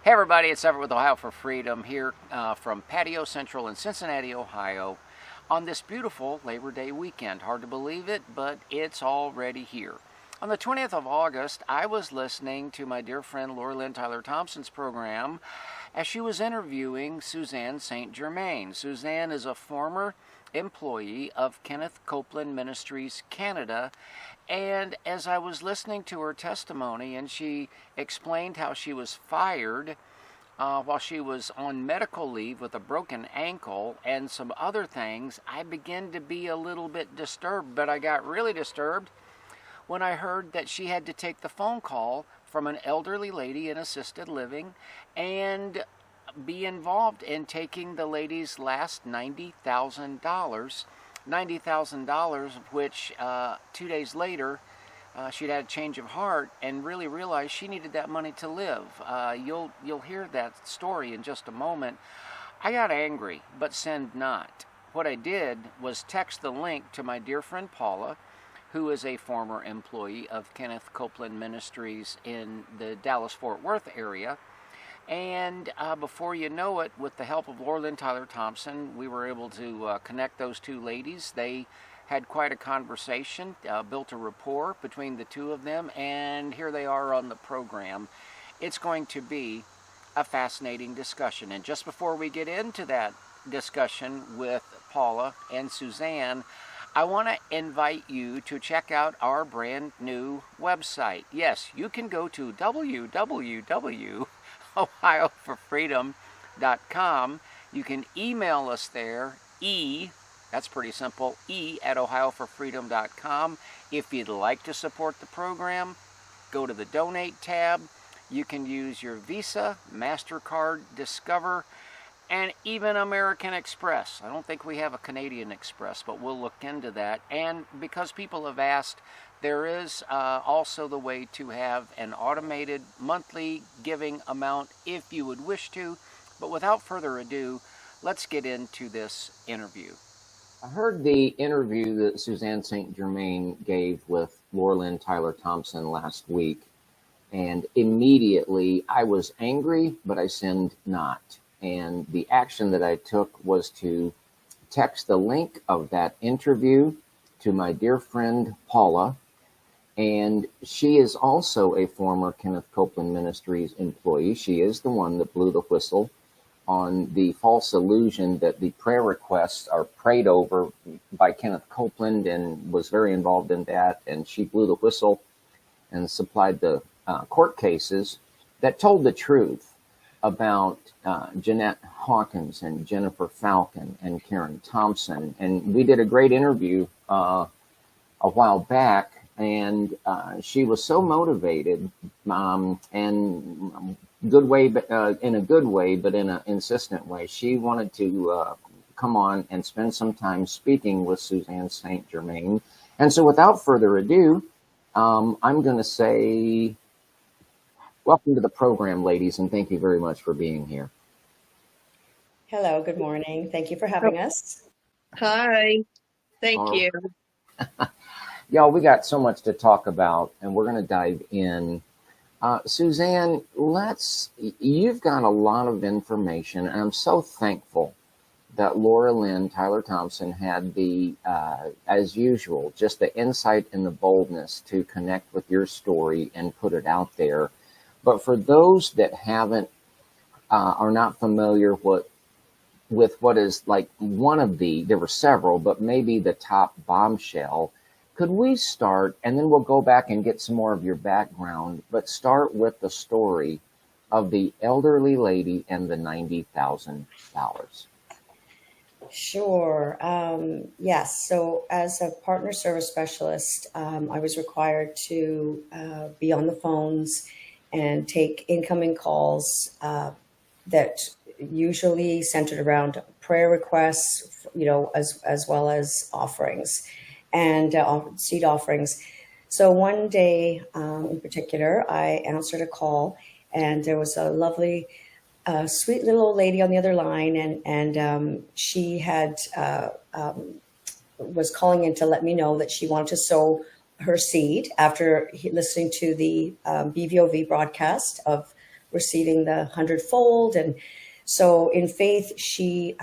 Hey everybody, it's Everett with Ohio for Freedom here from Patio Central in Cincinnati, Ohio on this beautiful Labor Day weekend. Hard to believe it, but it's already here. On the 20th of August, I was listening to my dear friend Laura Lynn Tyler Thompson's program as she was interviewing Suzanne St. Germain. Suzanne is a former employee of Kenneth Copeland Ministries Canada, and as I was listening to her testimony and she explained how she was fired while she was on medical leave with a broken ankle and some other things, I began to be a little bit disturbed. But I got really disturbed when I heard that she had to take the phone call from an elderly lady in assisted living and be involved in taking the lady's last $90,000, which 2 days later she'd had a change of heart and really realized she needed that money to live. You'll hear that story in just a moment. I got angry, but sinned not. What I did was text the link to my dear friend Paula, who is a former employee of Kenneth Copeland Ministries in the Dallas-Fort Worth area. And before you know it, with the help of Laura Lynn Tyler Thompson, we were able to connect those two ladies. They had quite a conversation, built a rapport between the two of them, and here they are on the program. It's going to be a fascinating discussion. And just before we get into that discussion with Paula and Suzanne, I want to invite you to check out our brand new website. Yes, you can go to ohioforfreedom.com. You can email us there, that's pretty simple, at ohioforfreedom.com. If you'd like to support the program, go to the Donate tab. You can use your Visa, MasterCard, Discover, and even American Express. I don't think we have a Canadian Express, but we'll look into that. And because people have asked, there is also the way to have an automated monthly giving amount if you would wish to. But without further ado, let's get into this interview. I heard the interview that Suzanne St. Germain gave with Laura Lynn Tyler Thompson last week, and immediately I was angry, but I sinned not. And the action that I took was to text the link of that interview to my dear friend Paula. And she is also a former Kenneth Copeland Ministries employee. She is the one that blew the whistle on the false illusion that the prayer requests are prayed over by Kenneth Copeland, and was very involved in that. And she blew the whistle and supplied the court cases that told the truth about Jeanette Hawkins and Jennifer Falcon and Karen Thompson. And we did a great interview a while back. And she was so motivated, and good way, in a good way, but in an insistent way. She wanted to come on and spend some time speaking with Suzanne St. Germain. And so without further ado, I'm going to say, welcome to the program, ladies, and thank you very much for being here. Hello, good morning. Thank you for having us. Hi, thank you. Y'all, we got so much to talk about, and we're going to dive in. Suzanne, you've got a lot of information, and I'm so thankful that Laura Lynn Tyler Thompson had the, as usual, just the insight and the boldness to connect with your story and put it out there. But for those that are not familiar with what is like one of there were several, but maybe the top bombshell, could we start, and then we'll go back and get some more of your background, but start with the story of the elderly lady and the $90,000? Sure. Yes. So as a partner service specialist, I was required to be on the phones and take incoming calls that usually centered around prayer requests, as well as offerings and seed offerings. So one day in particular, I answered a call, and there was a lovely, sweet little old lady on the other line, and she had was calling in to let me know that she wanted to sow her seed after listening to the BVOV broadcast of receiving the hundredfold. And so in faith, she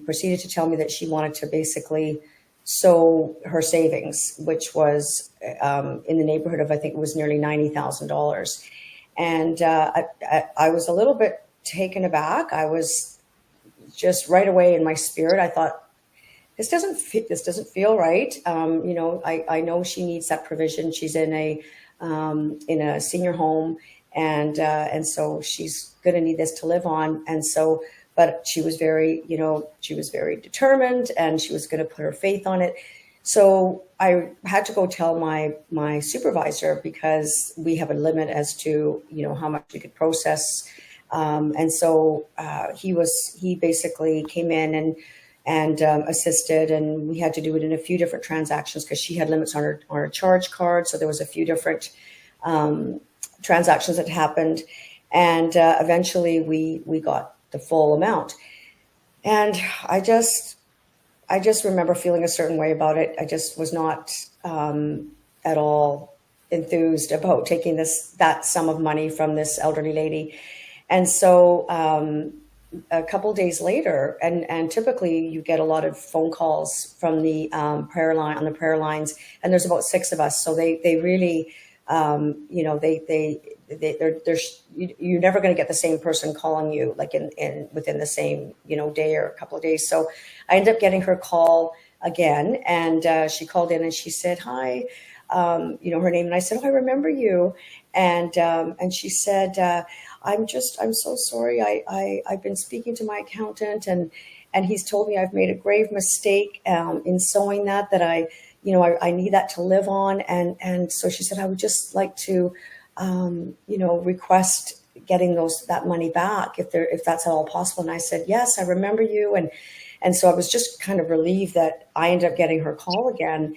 proceeded to tell me that she wanted to basically sow her savings, which was in the neighborhood of, I think it was nearly $90,000. And I was a little bit taken aback. I was just right away in my spirit. I thought, this doesn't feel right. I know she needs that provision. She's in a senior home, and so she's going to need this to live on. And so, but she was very determined, and she was going to put her faith on it. So I had to go tell my supervisor, because we have a limit as to how much we could process. And so he basically came in and assisted, and we had to do it in a few different transactions because she had limits on her charge card. So there was a few different transactions that happened, and eventually we got the full amount. And I just remember feeling a certain way about it. I just was not at all enthused about taking that sum of money from this elderly lady. And so a couple of days later, and typically you get a lot of phone calls from the prayer lines, and there's about 6 of us. So they really, you're never going to get the same person calling you like within the same day or a couple of days. So I ended up getting her call again, and she called in and she said, "Hi," her name, and I said, "Oh, I remember you," and she said, I'm so sorry. I've been speaking to my accountant, and he's told me I've made a grave mistake in sewing that I need that to live on. And so she said, I would just like to, request getting that money back if that's at all possible. And I said, yes, I remember you. And so I was just kind of relieved that I ended up getting her call again.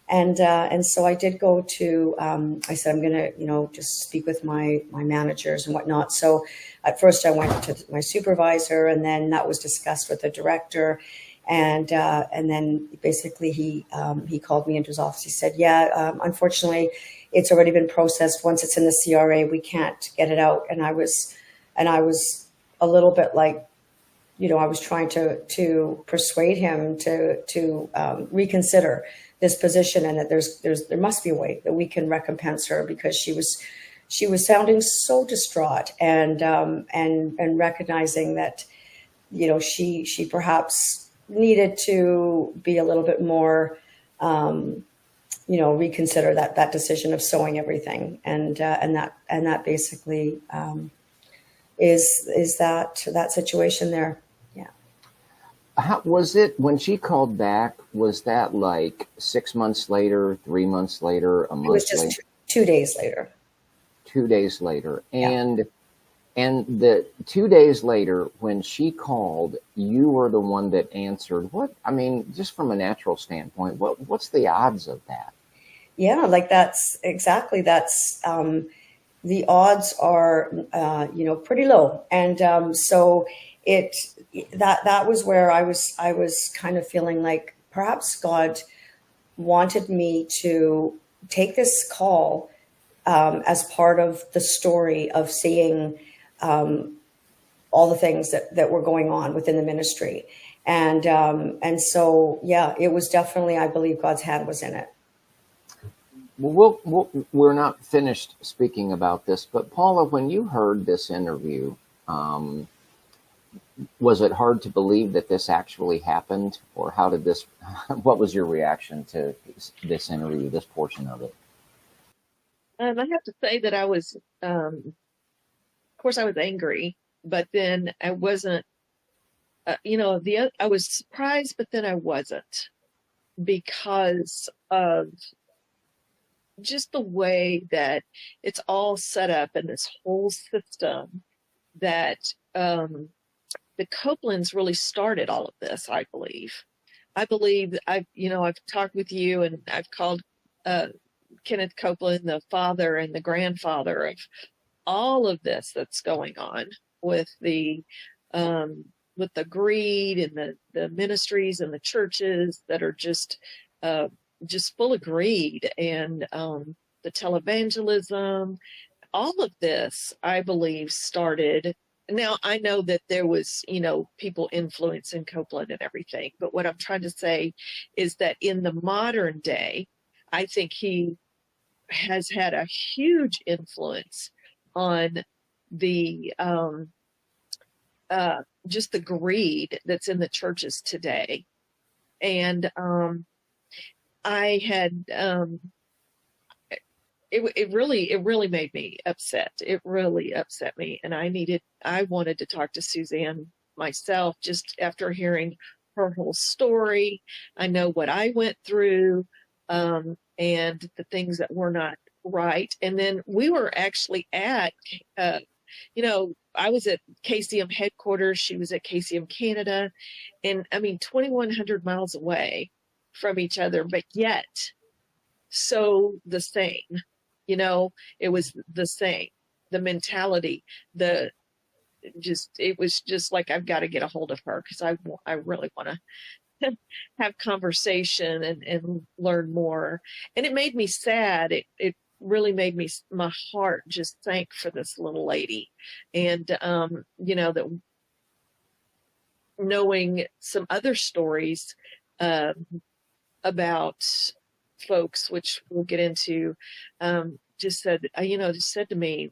And so I did go to, I said, I'm going to, just speak with my managers and whatnot. So at first I went to my supervisor, and then that was discussed with the director. And then basically he called me into his office. He said, yeah, unfortunately it's already been processed. Once it's in the CRA, we can't get it out. And I was a little bit like, I was trying to persuade him to reconsider this position, and that there must be a way that we can recompense her, because she was sounding so distraught, and recognizing that she perhaps needed to be a little bit more reconsider that decision of sewing everything, and that basically is that situation there. How was it when she called back? Was that like 6 months later, 3 months later, a month? It was just later? 2 days later. 2 days later, Yeah. and the 2 days later, when she called, you were the one that answered. What, I mean, just from a natural standpoint, what's the odds of that? Yeah, like that's the odds are pretty low, and so that was where I was kind of feeling like perhaps God wanted me to take this call as part of the story of seeing all the things that were going on within the ministry, and so yeah, it was definitely, I believe God's hand was in it. Well, we're not finished speaking about this, but Paula, when you heard this interview, was it hard to believe that this actually happened, or what was your reaction to this interview, this portion of it? I have to say that I was, of course I was angry, but then I wasn't, I was surprised, but then I wasn't, because of just the way that it's all set up in this whole system, that the Copelands really started all of this. I believe I've talked with you, and I've called Kenneth Copeland the father and the grandfather of all of this that's going on with the greed and the ministries and the churches that are just full of greed, and the televangelism, all of this, I believe, started. Now, I know that there was, people influencing Copeland and everything, but what I'm trying to say is that in the modern day, I think he has had a huge influence on the just the greed that's in the churches today. And I had it really made me upset. It really upset me, and I wanted to talk to Suzanne myself, just after hearing her whole story. I know what I went through, and the things that were not right. And then we were actually at I was at KCM headquarters. She was at KCM Canada, and I mean 2,100 miles away from each other, but yet so the same. It was the same. The mentality, it was just like, I've got to get a hold of her, because I really want to have conversation and learn more. And it made me sad. It really made my heart just sank for this little lady. And, that knowing some other stories about folks, which we'll get into, just said to me,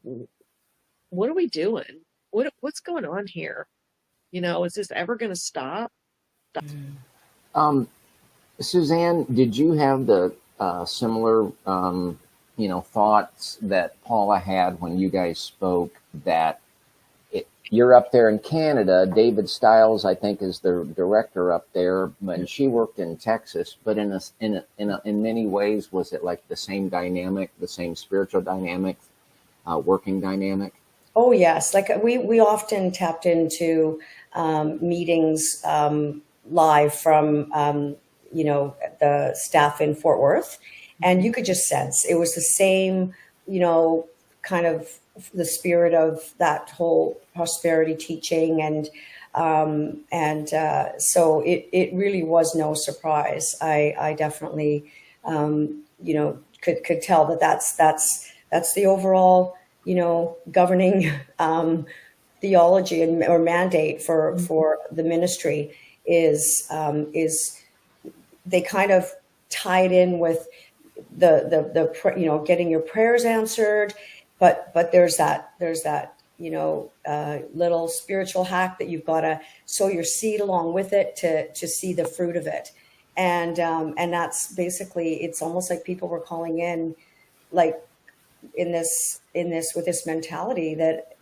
what are we doing? What's going on here? Is this ever going to stop? Suzanne, did you have the similar, thoughts that Paula had when you guys spoke, that you're up there in Canada? David Stiles, I think, is the director up there, and she worked in Texas. But in many ways, was it like the same dynamic, the same spiritual dynamic, working dynamic? Oh yes, like we often tapped into meetings live from the staff in Fort Worth, and you could just sense it was the same, kind of the spirit of that whole prosperity teaching. And so it really was no surprise. I definitely, could tell that's the overall, governing theology or mandate for the ministry is they kind of tied in with the getting your prayers answered. But there's that little spiritual hack that you've got to sow your seed along with it to see the fruit of it. And that's basically, it's almost like people were calling in, like in this with this mentality that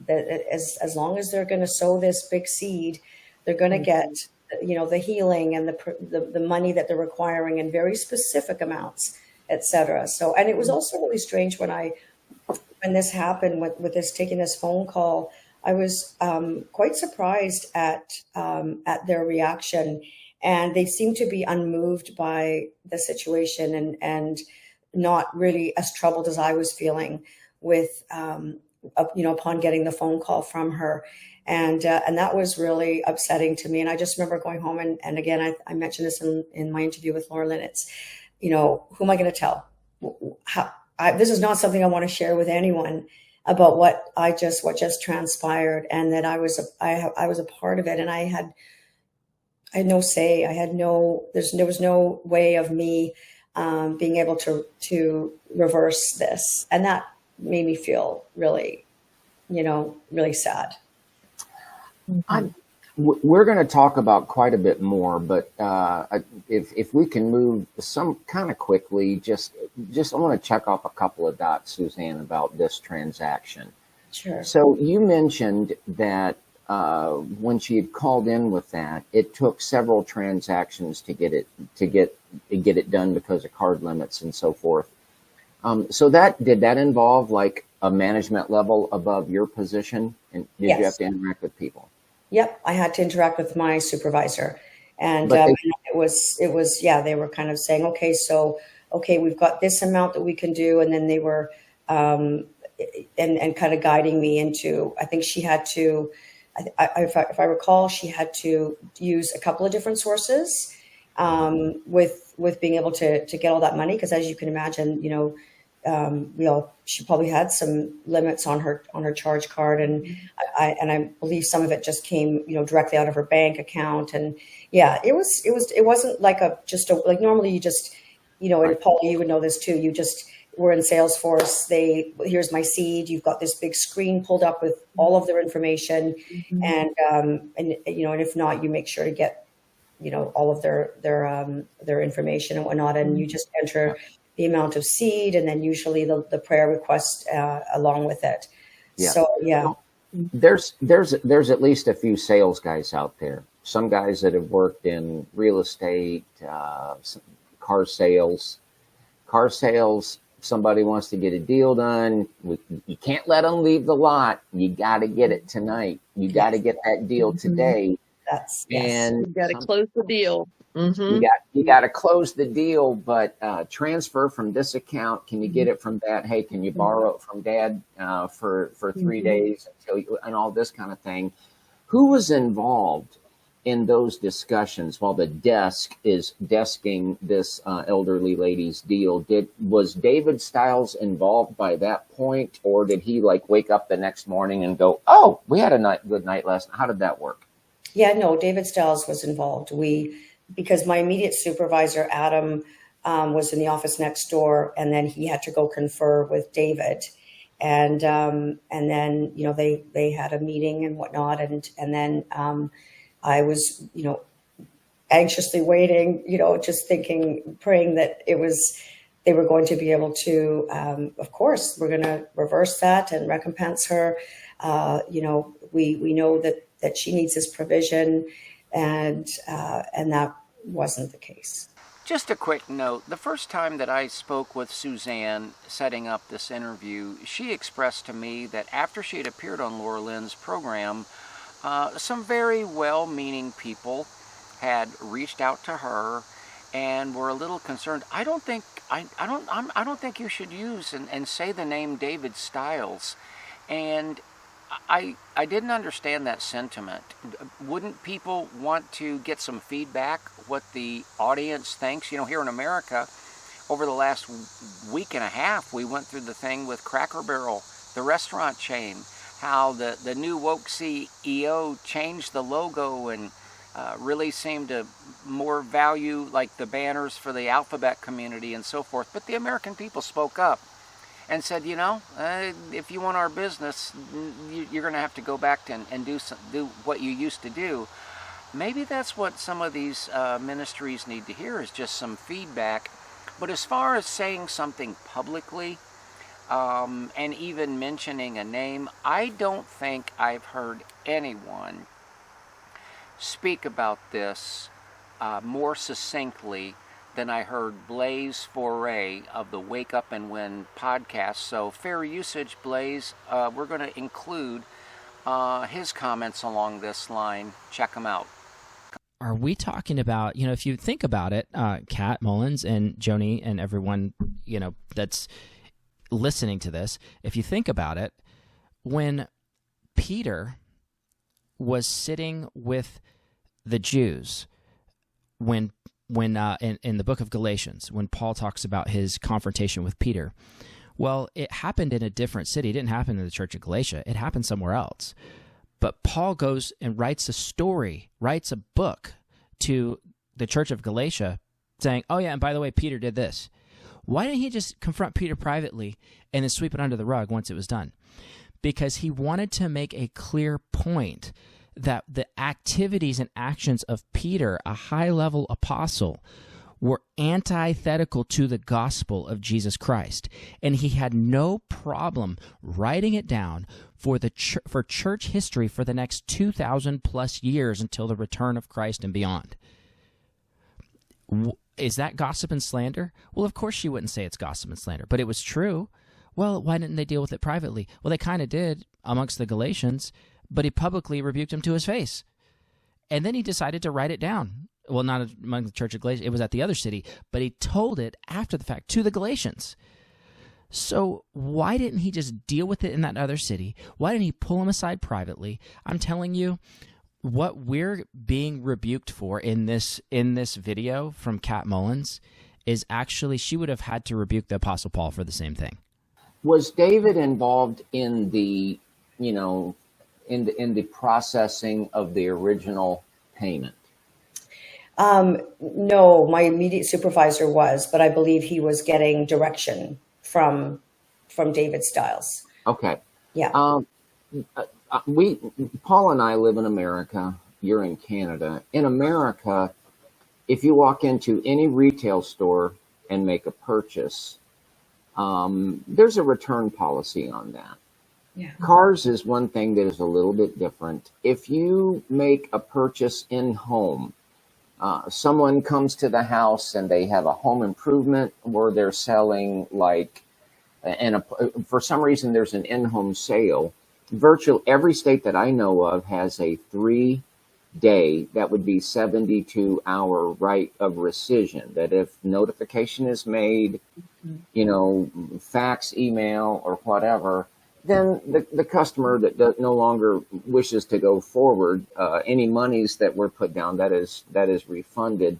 as long as they're going to sow this big seed, they're going to get the healing and the money that they're requiring in very specific amounts, etc. So, and it was also really strange when this happened with this taking this phone call. I was quite surprised at their reaction, and they seemed to be unmoved by the situation and not really as troubled as I was feeling with upon getting the phone call from her. And that was really upsetting to me. And I just remember going home and again, I mentioned this in my interview with Laura Linitz, who am I going to tell? This is not something I want to share with anyone about what just transpired, and that I was a part of it, and I had no say. There was no way of me being able to reverse this, and that made me feel really, really sad. We're going to talk about quite a bit more, but if we can move some kind of quickly, just I want to check off a couple of dots, Suzanne, about this transaction. Sure. So you mentioned that when she had called in with that, it took several transactions to get it done because of card limits and so forth. So did that involve like a management level above your position, and did Yes. you have to interact with people? Yep, I had to interact with my supervisor, and it was they were kind of saying, okay, we've got this amount that we can do, and then they were and kind of guiding me into. I think she had to, if I recall, she had to use a couple of different sources with being able to get all that money, because as you can imagine, she probably had some limits on her charge card, and I believe some of it just came, directly out of her bank account. And yeah, it wasn't like like normally you just, and Paul, you would know this too. You just were in Salesforce. Here's my seed. You've got this big screen pulled up with all of their information, and if not, you make sure to get, all of their information and whatnot, and you just enter the amount of seed, and then usually the prayer request along with it. Yeah. So yeah, there's at least a few sales guys out there. Some guys that have worked in real estate, car sales. Somebody wants to get a deal done. You can't let them leave the lot. You got to get it tonight. You got to get that deal today. You got to close the deal. Mm-hmm. You got to close the deal, but transfer from this account. Can you get it from that? Hey, can you borrow it from Dad for 3 days and all this kind of thing? Who was involved in those discussions while the desk is desking this elderly lady's deal? Was David Stiles involved by that point, or did he wake up the next morning and go, "Oh, we had a good night last night"? How did that work? Yeah, no, David Stiles was involved. Because my immediate supervisor, Adam, was in the office next door, and then he had to go confer with David. And then, they had a meeting and whatnot. And then I was, anxiously waiting, just thinking, praying that they were going to be able to, of course, we're going to reverse that and recompense her. We know that she needs this provision, and that wasn't the case. Just a quick note. The first time that I spoke with Suzanne setting up this interview, she expressed to me that after she had appeared on Laura Lynn's program, some very well-meaning people had reached out to her and were a little concerned. I don't think you should use and say the name David Stiles. And I didn't understand that sentiment. Wouldn't people want to get some feedback, what the audience thinks? Here in America, over the last week and a half, we went through the thing with Cracker Barrel, the restaurant chain, how the new woke CEO changed the logo and really seemed to more value the banners for the alphabet community and so forth. But the American people spoke up and said, if you want our business, you're going to have to go back and do what you used to do. Maybe that's what some of these ministries need to hear, is just some feedback. But as far as saying something publicly and even mentioning a name, I don't think I've heard anyone speak about this more succinctly than I heard Blaze Foray of the Wake Up and Win podcast. So fair usage, Blaze. We're going to include his comments along this line. Check them out. Are we talking about, if you think about it, Kat Mullins and Joni and everyone, that's listening to this, if you think about it, when Peter was sitting with the Jews, when in the book of Galatians, when Paul talks about his confrontation with Peter, well, it happened in a different city. It didn't happen in the church of Galatia. It happened somewhere else. But Paul goes and writes a book to the church of Galatia saying, oh yeah, and by the way, Peter did this. Why didn't he just confront Peter privately and then sweep it under the rug once it was done? Because he wanted to make a clear point that the activities and actions of Peter, a high-level apostle, were antithetical to the gospel of Jesus Christ. And he had no problem writing it down for church history for the next 2,000 plus years until the return of Christ and beyond. Is that gossip and slander? Well, of course she wouldn't say it's gossip and slander, but it was true. Well, why didn't they deal with it privately? Well, they kind of did amongst the Galatians, but he publicly rebuked him to his face. And then he decided to write it down. Well, not among the church of Galatia, it was at the other city, but he told it after the fact to the Galatians. So why didn't he just deal with it in that other city? Why didn't he pull him aside privately? I'm telling you, what we're being rebuked for in this video from Kat Mullins is actually she would have had to rebuke the Apostle Paul for the same thing. Was David involved in the, in the processing of the original payment? No, my immediate supervisor was, but I believe he was getting direction from David Stiles. Okay. Yeah. Paul and I live in America. You're in Canada. In America, if you walk into any retail store and make a purchase, there's a return policy on that. Yeah. Cars is one thing that is a little bit different. If you make a purchase in home, someone comes to the house and they have a home improvement where they're selling for some reason there's an in-home sale. Virtually every state that I know of has a 3-day, that would be 72-hour right of rescission, that if notification is made, fax, email, or whatever, then the customer that no longer wishes to go forward, any monies that were put down, that is refunded.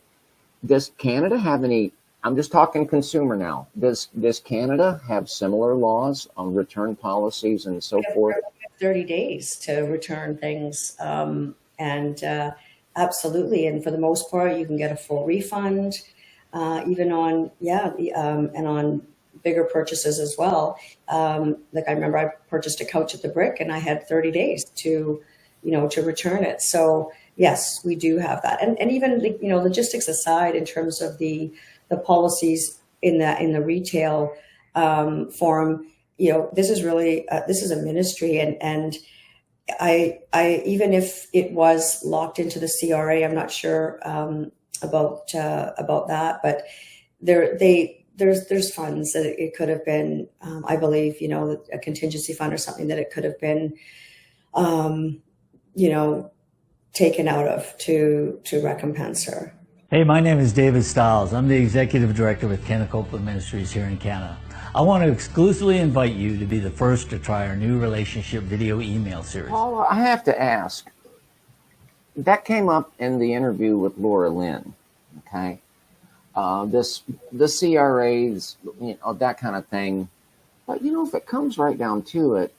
Does Canada have any? I'm just talking consumer now. Does Canada have similar laws on return policies and so forth? 30 days to return things, and absolutely. And for the most part, you can get a full refund, even on and on bigger purchases as well. Like I remember I purchased a couch at the Brick and I had 30 days to return it. So yes, we do have that. And even, logistics aside, in terms of the policies in the retail forum, this is really, this is a ministry, and I even if it was locked into the CRA, I'm not sure about that, but there's funds that it could have been, I believe, a contingency fund or something that it could have been, taken out of to recompense her. Hey, my name is David Stiles. I'm the Executive Director with Kenneth Copeland Ministries here in Canada. I want to exclusively invite you to be the first to try our new relationship video email series. Paula, I have to ask, that came up in the interview with Laura Lynn, okay? The CRAs, that kind of thing. But, if it comes right down to it,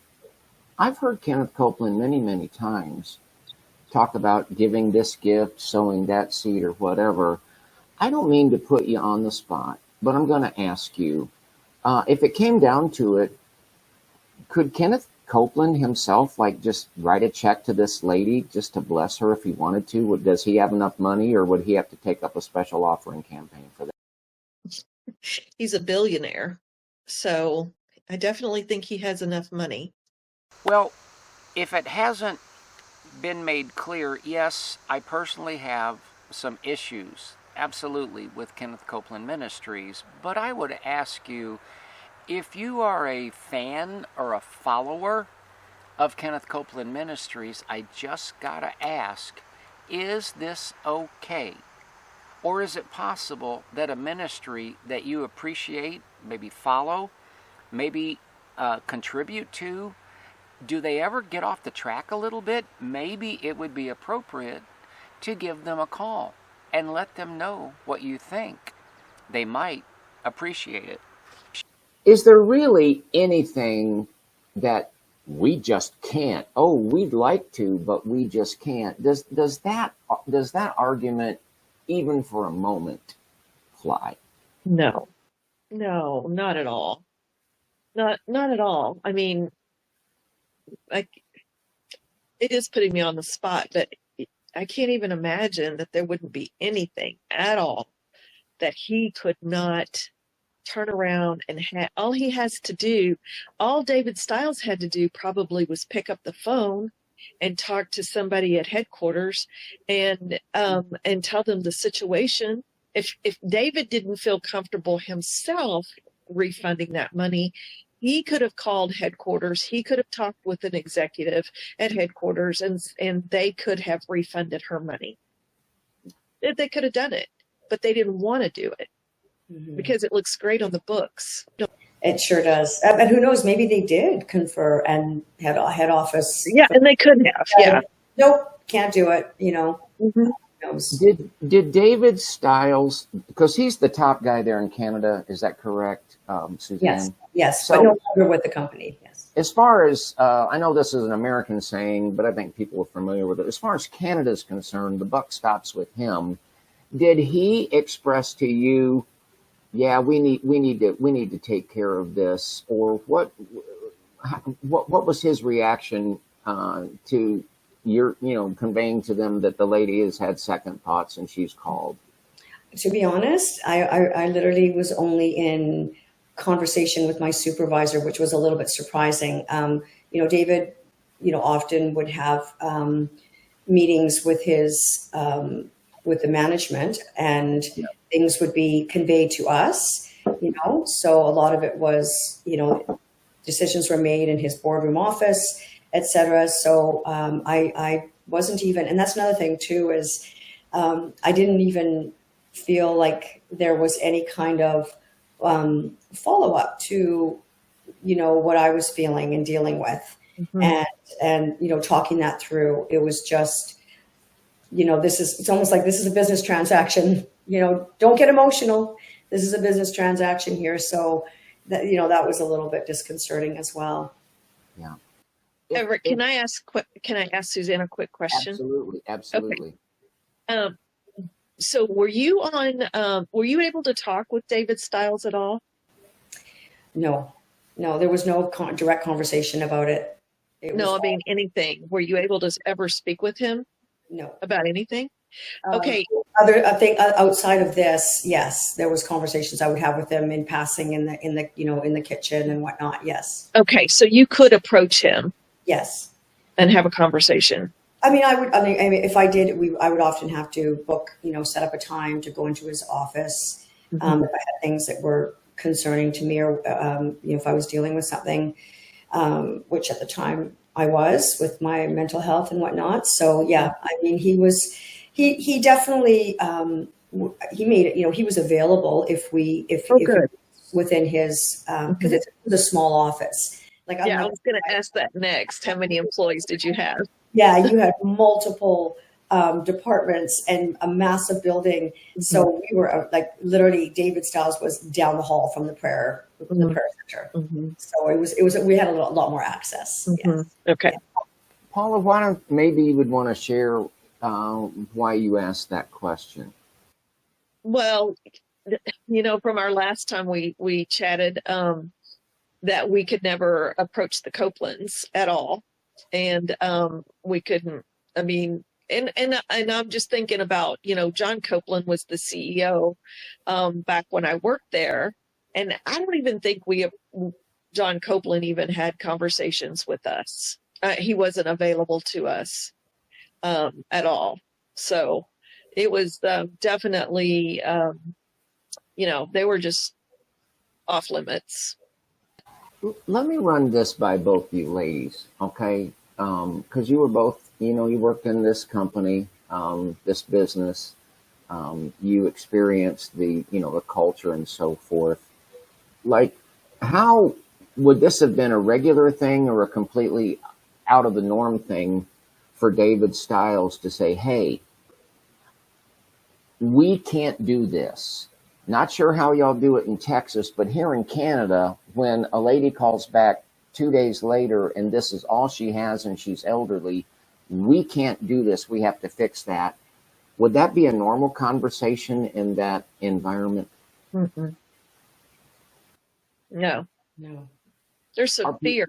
I've heard Kenneth Copeland many, many times talk about giving this gift, sowing that seed, or whatever. I don't mean to put you on the spot, but I'm going to ask you, if it came down to it, could Kenneth Copeland himself, just write a check to this lady just to bless her if he wanted to? Does he have enough money, or would he have to take up a special offering campaign for that? He's a billionaire, so I definitely think he has enough money. Well, if it hasn't been made clear, yes, I personally have some issues, absolutely, with Kenneth Copeland Ministries, but I would ask you, if you are a fan or a follower of Kenneth Copeland Ministries, I just gotta ask, is this okay? Or is it possible that a ministry that you appreciate, maybe follow, maybe contribute to, do they ever get off the track a little bit? Maybe it would be appropriate to give them a call and let them know what you think. They might appreciate it. Is there really anything that we just can't? Oh, we'd like to, but we just can't. Does that argument, even for a moment, fly? No, not at all. Not at all. I mean, it is putting me on the spot, but I can't even imagine that there wouldn't be anything at all that he could not turn around and all he has to do, all David Stiles had to do probably was pick up the phone and talk to somebody at headquarters and tell them the situation. If David didn't feel comfortable himself refunding that money, he could have called headquarters. He could have talked with an executive at headquarters, and they could have refunded her money. They could have done it, but they didn't want to do it because it looks great on the books. It sure does. And who knows, maybe they did confer and had a head office. Yeah, and they could have. Yeah. Nope, can't do it, Mm-hmm. knows. Did David Stiles, because he's the top guy there in Canada, is that correct, Suzanne? Yes, So, but no longer with the company. Yes. As far as, I know this is an American saying, but I think people are familiar with it. As far as Canada's concerned, the buck stops with him. Did he express to you, yeah, we need to take care of this, or what was his reaction to your, conveying to them that the lady has had second thoughts and she's called? To be honest, I literally was only in conversation with my supervisor, which was a little bit surprising. David, often would have meetings with his with the management, and things would be conveyed to us. So a lot of it was, decisions were made in his boardroom office, etc. So I wasn't even, and that's another thing too, is I didn't even feel like there was any kind of follow-up to, what I was feeling and dealing with, and talking that through. It was just, it's almost like this is a business transaction. Don't get emotional. This is a business transaction here. So that, that was a little bit disconcerting as well. Yeah. Everett, can I ask Suzanne a quick question? Absolutely. Okay. So were you able to talk with David Stiles at all? No, there was no direct conversation about it. I mean, anything. Were you able to ever speak with him? No. About anything? Okay. I think outside of this, yes, there was conversations I would have with them in passing in the kitchen and whatnot. Yes. Okay. So you could approach him. Yes. And have a conversation. I mean, if I did, I would often have to book, set up a time to go into his office. If I had things that were concerning to me, or, if I was dealing with something, which at the time I was with my mental health and whatnot. So yeah, I mean, he definitely, he made it, he was available if within his, because it was a small office. Like, I was going to ask that next. How many employees did you have? Yeah, you had multiple departments and a massive building. So we were like, literally, David Stiles was down the hall from the prayer center. So we had a lot more access. Yes. Okay. Yeah. Paula, maybe you would want to share why you asked that question. Well, from our last time we chatted, that we could never approach the Copelands at all. And we couldn't, I mean, and I'm just thinking about, John Copeland was the CEO back when I worked there. And I don't even think John Copeland even had conversations with us. He wasn't available to us at all. So it was definitely, they were just off limits. Let me run this by both you ladies, okay? Because you were both, you worked in this company, this business. You experienced the culture and so forth. Like, how would this have been a regular thing or a completely out of the norm thing for David Stiles to say, hey, we can't do this? Not sure how y'all do it in Texas, but here in Canada, when a lady calls back 2 days later and this is all she has and she's elderly, we can't do this. We have to fix that. Would that be a normal conversation in that environment? Mm-hmm. No. There's some fear.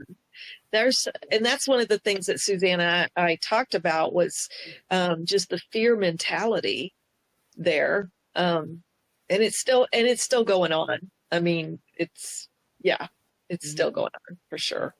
And that's one of the things that Suzanne and I talked about was just the fear mentality there. And it's still going on. I mean, it's still going on for sure.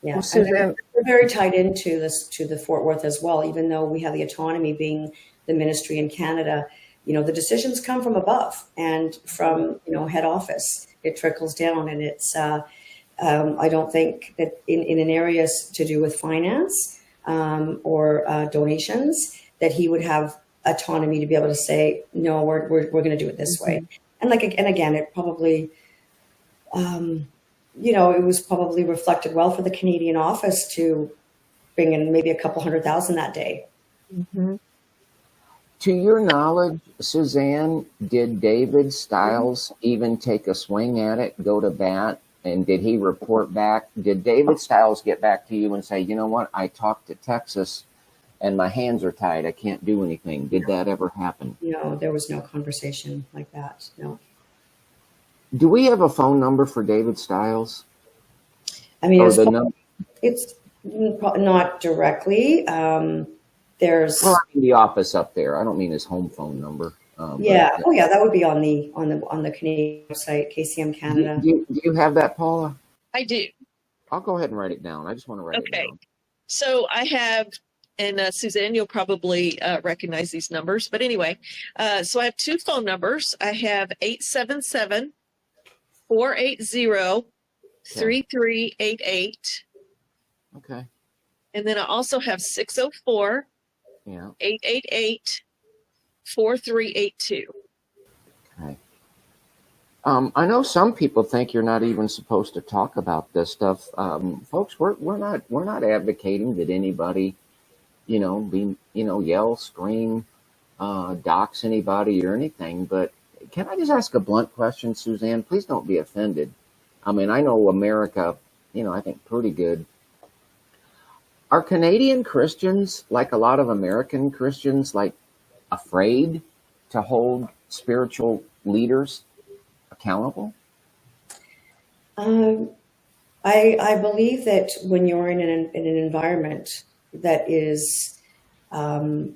Yeah, well, Suzanne, we're very tied into the Fort Worth as well. Even though we have the autonomy being the ministry in Canada, the decisions come from above and from head office. It trickles down, and it's. I don't think that in an area to do with finance or donations that he would have autonomy to be able to say, no, we're going to do it this way. And again, it probably, it was probably reflected well for the Canadian office to bring in maybe a couple 100,000 that day. To your knowledge, Suzanne, did David Stiles even take a swing at it, go to bat, and did he report back? Did David Stiles get back to you and say, you know what, I talked to Texas and my hands are tied, I can't do anything? Did that ever happen? No, there was no conversation like that. No. Do we have a phone number for David Stiles? I mean, Or the number? it's not directly. There's Well, I mean the office up there. I don't mean his home phone number. yeah. Oh yeah, that would be on the Canadian website, KCM Canada. Do you have that, Paula? I do. I'll go ahead and write it down. I just want to write it Okay. down. So I have, and Suzanne, you'll probably recognize these numbers. But anyway, so I have two phone numbers. I have 877-480-3388. Okay. And then I also have 604 Yeah. 888-4382. Okay. I know some people think you're not even supposed to talk about this stuff. Folks, we're not advocating that anybody, yell, scream, dox anybody or anything. But can I just ask a blunt question, Suzanne? Please don't be offended. I mean, I know America, I think pretty good. Are Canadian Christians, like a lot of American Christians, like afraid to hold spiritual leaders accountable? I believe that when you're in an environment that is, where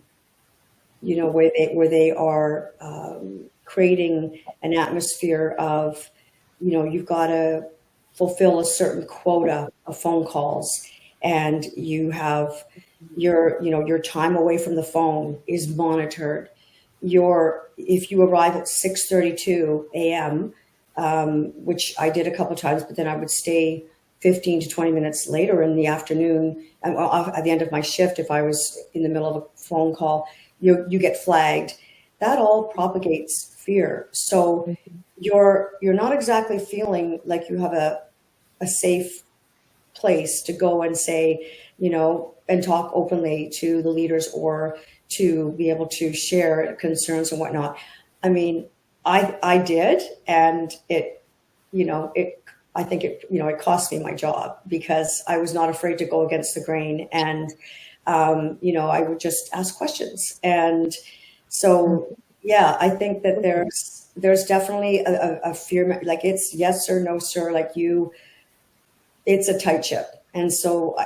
they are creating an atmosphere of, you've got to fulfill a certain quota of phone calls, and you have your time away from the phone is monitored. If you arrive at 6:32 a.m., which I did a couple of times, but then I would stay 15 to 20 minutes later in the afternoon at the end of my shift. If I was in the middle of a phone call, you get flagged. That all propagates fear. So you're not exactly feeling like you have a safe place to go and say, and talk openly to the leaders or to be able to share concerns and whatnot. I mean, I did, and I think it cost me my job because I was not afraid to go against the grain, and I would just ask questions. And so, yeah, I think that there's definitely a fear, like it's yes or no, sir, it's a tight ship. And so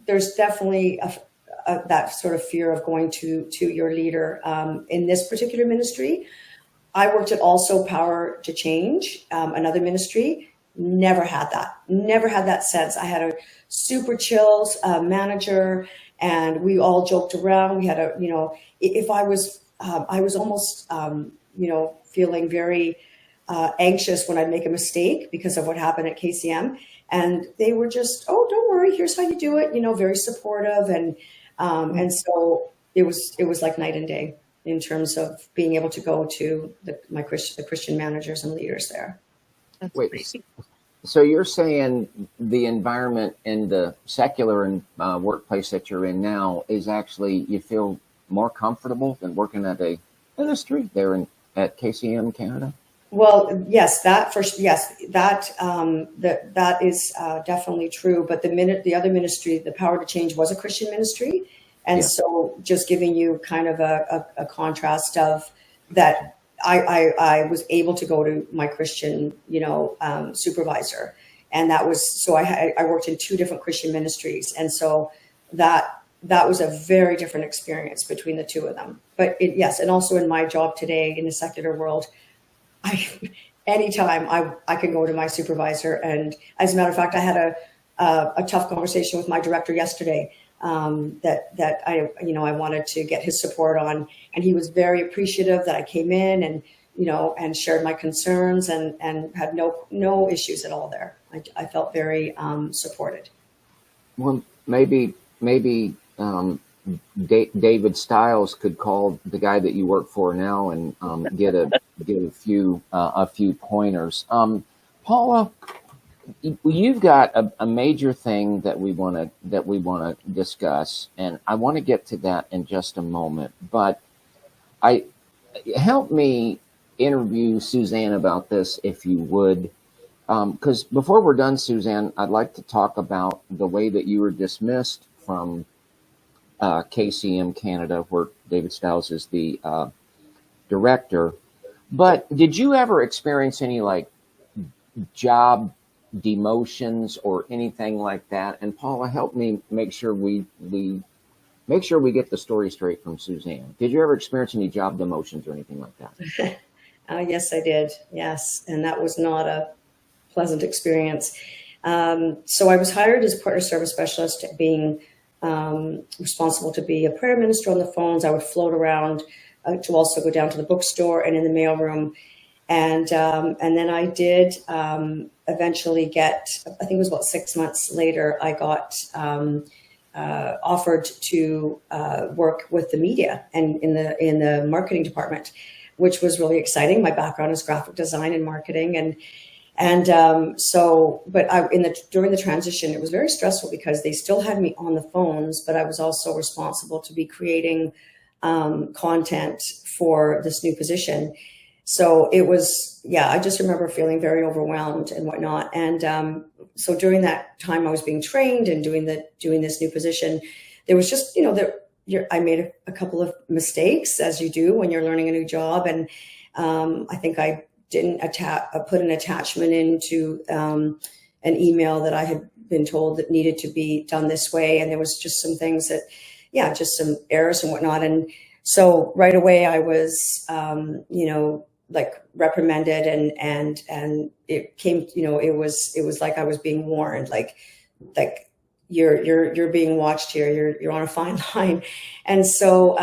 there's definitely that sort of fear of going to your leader. In this particular ministry, I worked at Also Power to Change, another ministry. Never had that sense. I had a super chill manager, and we all joked around. We had if I was almost, feeling very anxious when I'd make a mistake because of what happened at KCM. And they were just, oh, don't worry, here's how you do it, very supportive. And so it was like night and day in terms of being able to go to the Christian managers and leaders there. That's Wait, crazy. so you're saying the environment in the secular workplace that you're in now is actually, you feel more comfortable than working at a ministry there at KCM Canada? Well, yes, that is definitely true. But the other ministry, the Power to Change, was a Christian ministry, and so just giving you kind of a contrast of that, I was able to go to my Christian, supervisor, and that was so I worked in two different Christian ministries, and so that was a very different experience between the two of them. But yes, and also in my job today in the secular world. Anytime I can go to my supervisor, and as a matter of fact, I had a tough conversation with my director yesterday that I wanted to get his support on, and he was very appreciative that I came in and shared my concerns and had no issues at all there. I felt very supported. Well, maybe David Stiles could call the guy that you work for now and get a few pointers. Paula, you've got a major thing that we want to discuss, and I want to get to that in just a moment. But I help me interview Suzanne about this, if you would. Because before we're done, Suzanne, I'd like to talk about the way that you were dismissed from KCM Canada, where David Stiles is the director. But did you ever experience any like job demotions or anything like that? And Paula, help me make sure we get the story straight from Suzanne. Did you ever experience any job demotions or anything like that? Yes, I did. Yes. And that was not a pleasant experience. So I was hired as partner service specialist, being responsible to be a prayer minister on the phones. I would float around to also go down to the bookstore and in the mailroom. And then I did eventually get, I think it was about 6 months later, I got offered to work with the media and in the marketing department, which was really exciting. My background is graphic design and marketing, during the transition, it was very stressful because they still had me on the phones, but I was also responsible to be creating content for this new position. So it was, I just remember feeling very overwhelmed and whatnot. And so during that time I was being trained and doing this new position, there was just, I made a couple of mistakes, as you do when you're learning a new job. And I think I didn't put an attachment into an email that I had been told that needed to be done this way. And there was just some things that, just some errors and whatnot. And so right away I was, reprimanded and it came, it was like I was being warned, like you're being watched here. You're on a fine line. And so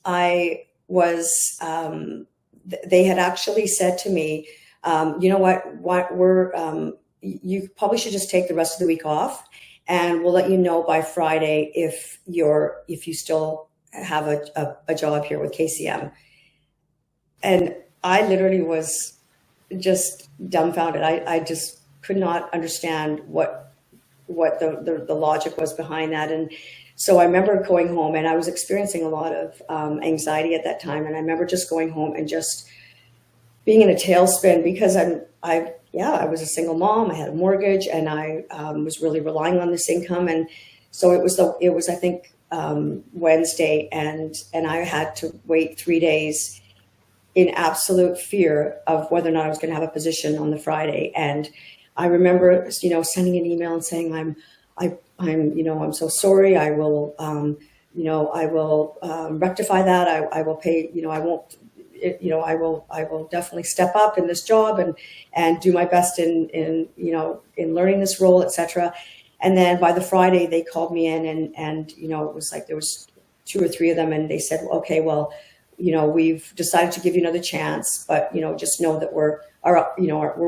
I was, they had actually said to me, you know what you probably should just take the rest of the week off, and we'll let you know by Friday if you still have a job here with KCM. And I literally was just dumbfounded. I just could not understand what the logic was behind that. And so I remember going home, and I was experiencing a lot of anxiety at that time. And I remember just going home and just being in a tailspin because I was a single mom. I had a mortgage, and I was really relying on this income. And so it was I think Wednesday, and I had to wait 3 days in absolute fear of whether or not I was going to have a position on the Friday. And I remember, sending an email and saying, I'm so sorry. I will, I will rectify that. I will pay, I won't, I will definitely step up in this job and do my best in learning this role, etc. And then by the Friday they called me in and it was like, there was 2 or 3 of them. And they said, okay, well, we've decided to give you another chance, but, just know that we're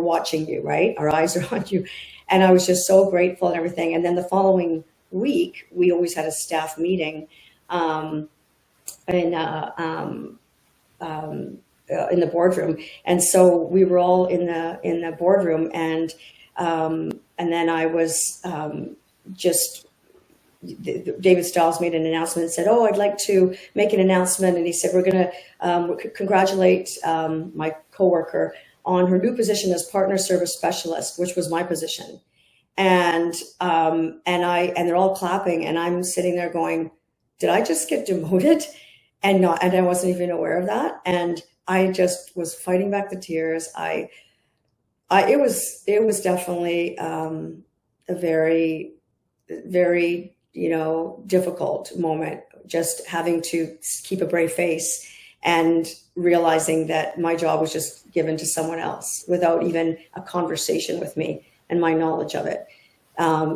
watching you, right? Our eyes are on you. And I was just so grateful and everything. And then the following week, we always had a staff meeting in the boardroom. And so we were all in the boardroom, and then I was David Stiles made an announcement and said, "Oh, I'd like to make an announcement." And he said, "We're going to congratulate my coworker on her new position as partner service specialist," which was my position. And they're all clapping, and I'm sitting there going, "Did I just get demoted?" And I wasn't even aware of that. And I just was fighting back the tears. It was definitely a very, very difficult moment, just having to keep a brave face and realizing that my job was just given to someone else without even a conversation with me and my knowledge of it.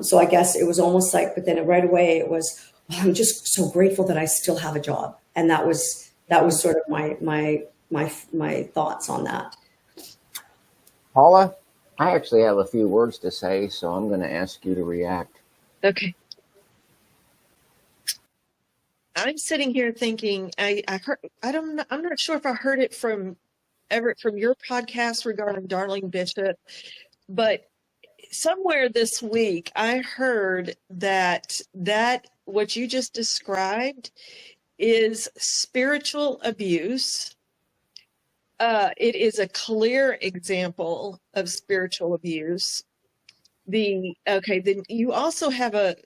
So I guess it was almost like, but then right away it was, well, I'm just so grateful that I still have a job. And that was sort of my thoughts on that. Paula, I actually have a few words to say, so I'm going to ask you to react. Okay. I'm sitting here thinking, I heard, I'm not sure if I heard it from Everett from your podcast regarding Darlene Bishop, but somewhere this week I heard that what you just described is spiritual abuse. It is a clear example of spiritual abuse. Then you also have a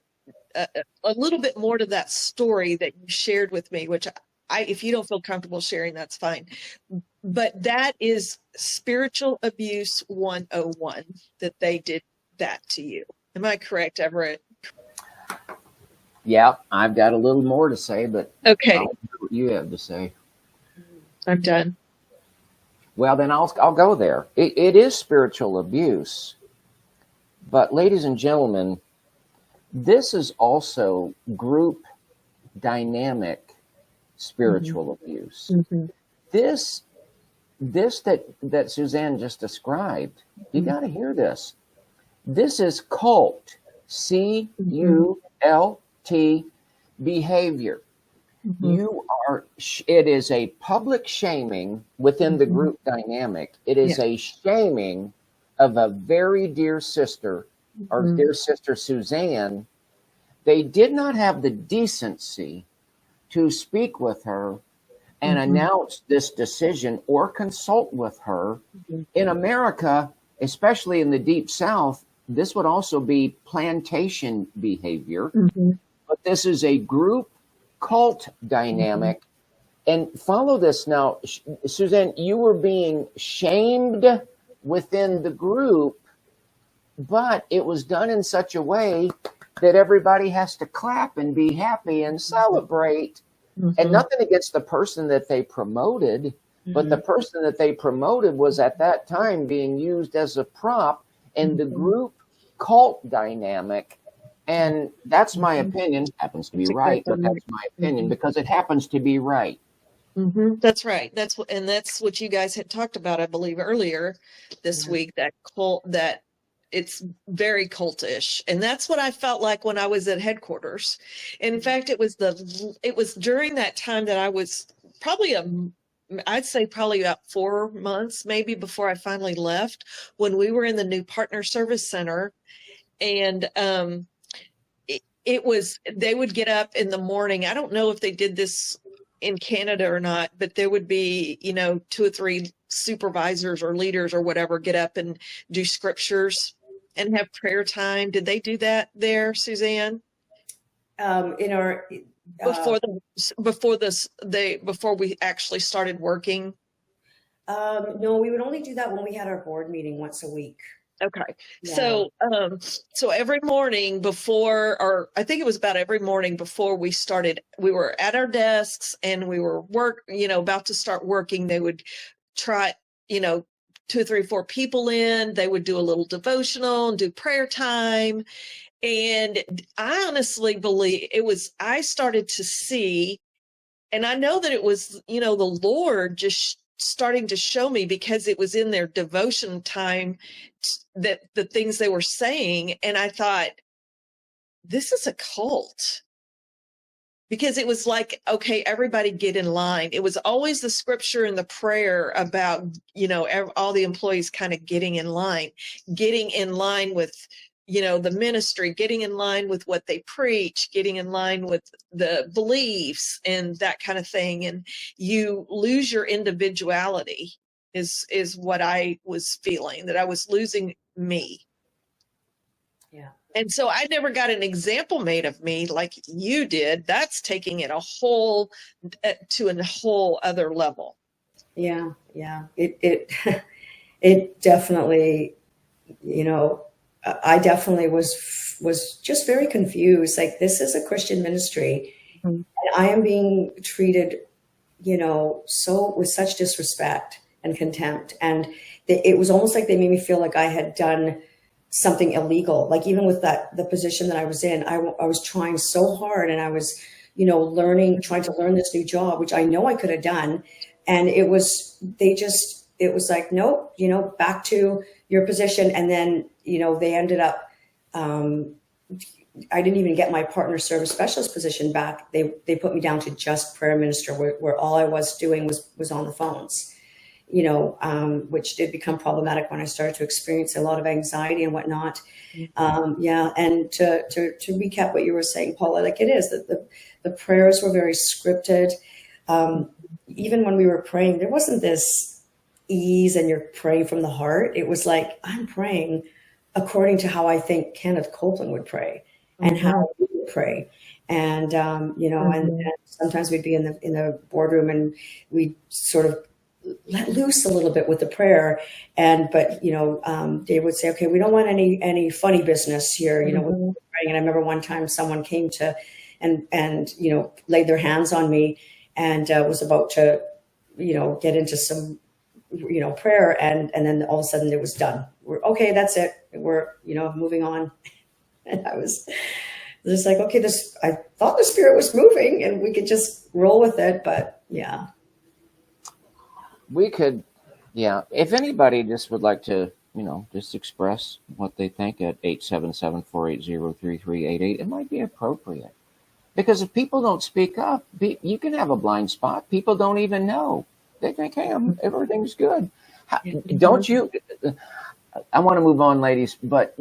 little bit more to that story that you shared with me, which if you don't feel comfortable sharing, that's fine. But that is spiritual abuse 101, that they did that to you. Am I correct, Everett? Yeah, I've got a little more to say, but Okay, I'll hear what you have to say. I'm done. Well, then I'll go there. It is spiritual abuse. But ladies and gentlemen, this is also group dynamic spiritual abuse. Mm-hmm. This that Suzanne just described, you got to hear this. This is cult, CULT behavior. It is a public shaming within the group dynamic. It is a shaming of a very dear sister, our dear sister Suzanne. They did not have the decency to speak with her and announce this decision or consult with her. In America, especially in the Deep South, this would also be plantation behavior. But this is a group cult dynamic. And follow this now, Suzanne, you were being shamed within the group, but it was done in such a way that everybody has to clap and be happy and celebrate. And nothing against the person that they promoted, but the person that they promoted was at that time being used as a prop in the group cult dynamic. And that's my opinion. Happens to be right, but that's my opinion because it happens to be right. That's right. That's what you guys had talked about, I believe, earlier this week. That cult, that it's very cultish, and that's what I felt like when I was at headquarters. In fact, it was during that time that I was I'd say probably about 4 months, maybe, before I finally left, when we were in the new partner service center, and they would get up in the morning. I don't know if they did this in Canada or not, but there would be, 2 or 3 supervisors or leaders or whatever get up and do scriptures and have prayer time. Did they do that there, Suzanne? In our before we actually started working? No, we would only do that when we had our board meeting once a week. Okay. Yeah. So every morning before, or I think it was about every morning before we started, we were at our desks and we were about to start working. They would try, 2, 3, 4 people in, they would do a little devotional and do prayer time. And I honestly believe I started to see, and I know that it was, the Lord just starting to show me, because it was in their devotion time, that the things they were saying. And I thought, this is a cult, because it was like, okay, everybody get in line. It was always the scripture and the prayer about, all the employees kind of getting in line with, the ministry, getting in line with what they preach, getting in line with the beliefs and that kind of thing. And you lose your individuality is what I was feeling, that I was losing me. Yeah. And so I never got an example made of me like you did. That's taking it to a whole other level. Yeah. Yeah. It definitely, I definitely was just very confused. Like, this is a Christian ministry, and I am being treated, so with such disrespect and contempt. And it was almost like they made me feel like I had done something illegal. Like, even with the position that I was in, I was trying so hard, and I was, trying to learn this new job, which I know I could have done. And it was like, nope, back to your position. And then, they ended up, I didn't even get my partner service specialist position back. They put me down to just prayer minister, where all I was doing was on the phones. which did become problematic when I started to experience a lot of anxiety and whatnot. Yeah. And to recap what you were saying, Paula, like it is that the prayers were very scripted. Even when we were praying, there wasn't this ease and you're praying from the heart. It was like, I'm praying according to how I think Kenneth Copeland would pray and how we would pray. And, and sometimes we'd be in the boardroom and we'd sort of let loose a little bit with the prayer. But Dave would say, okay, we don't want any funny business here, when we're praying. And I remember one time someone came to and laid their hands on me and was about to, get into some, prayer. And then all of a sudden it was done. We're okay. That's it. We're, moving on. And I was just like, okay, I thought the Spirit was moving and we could just roll with it. But yeah. We could, if anybody just would like to, just express what they think at 877-480-3388, it might be appropriate. Because if people don't speak up, you can have a blind spot. People don't even know. They think, hey, everything's good. Don't you? I want to move on, ladies, but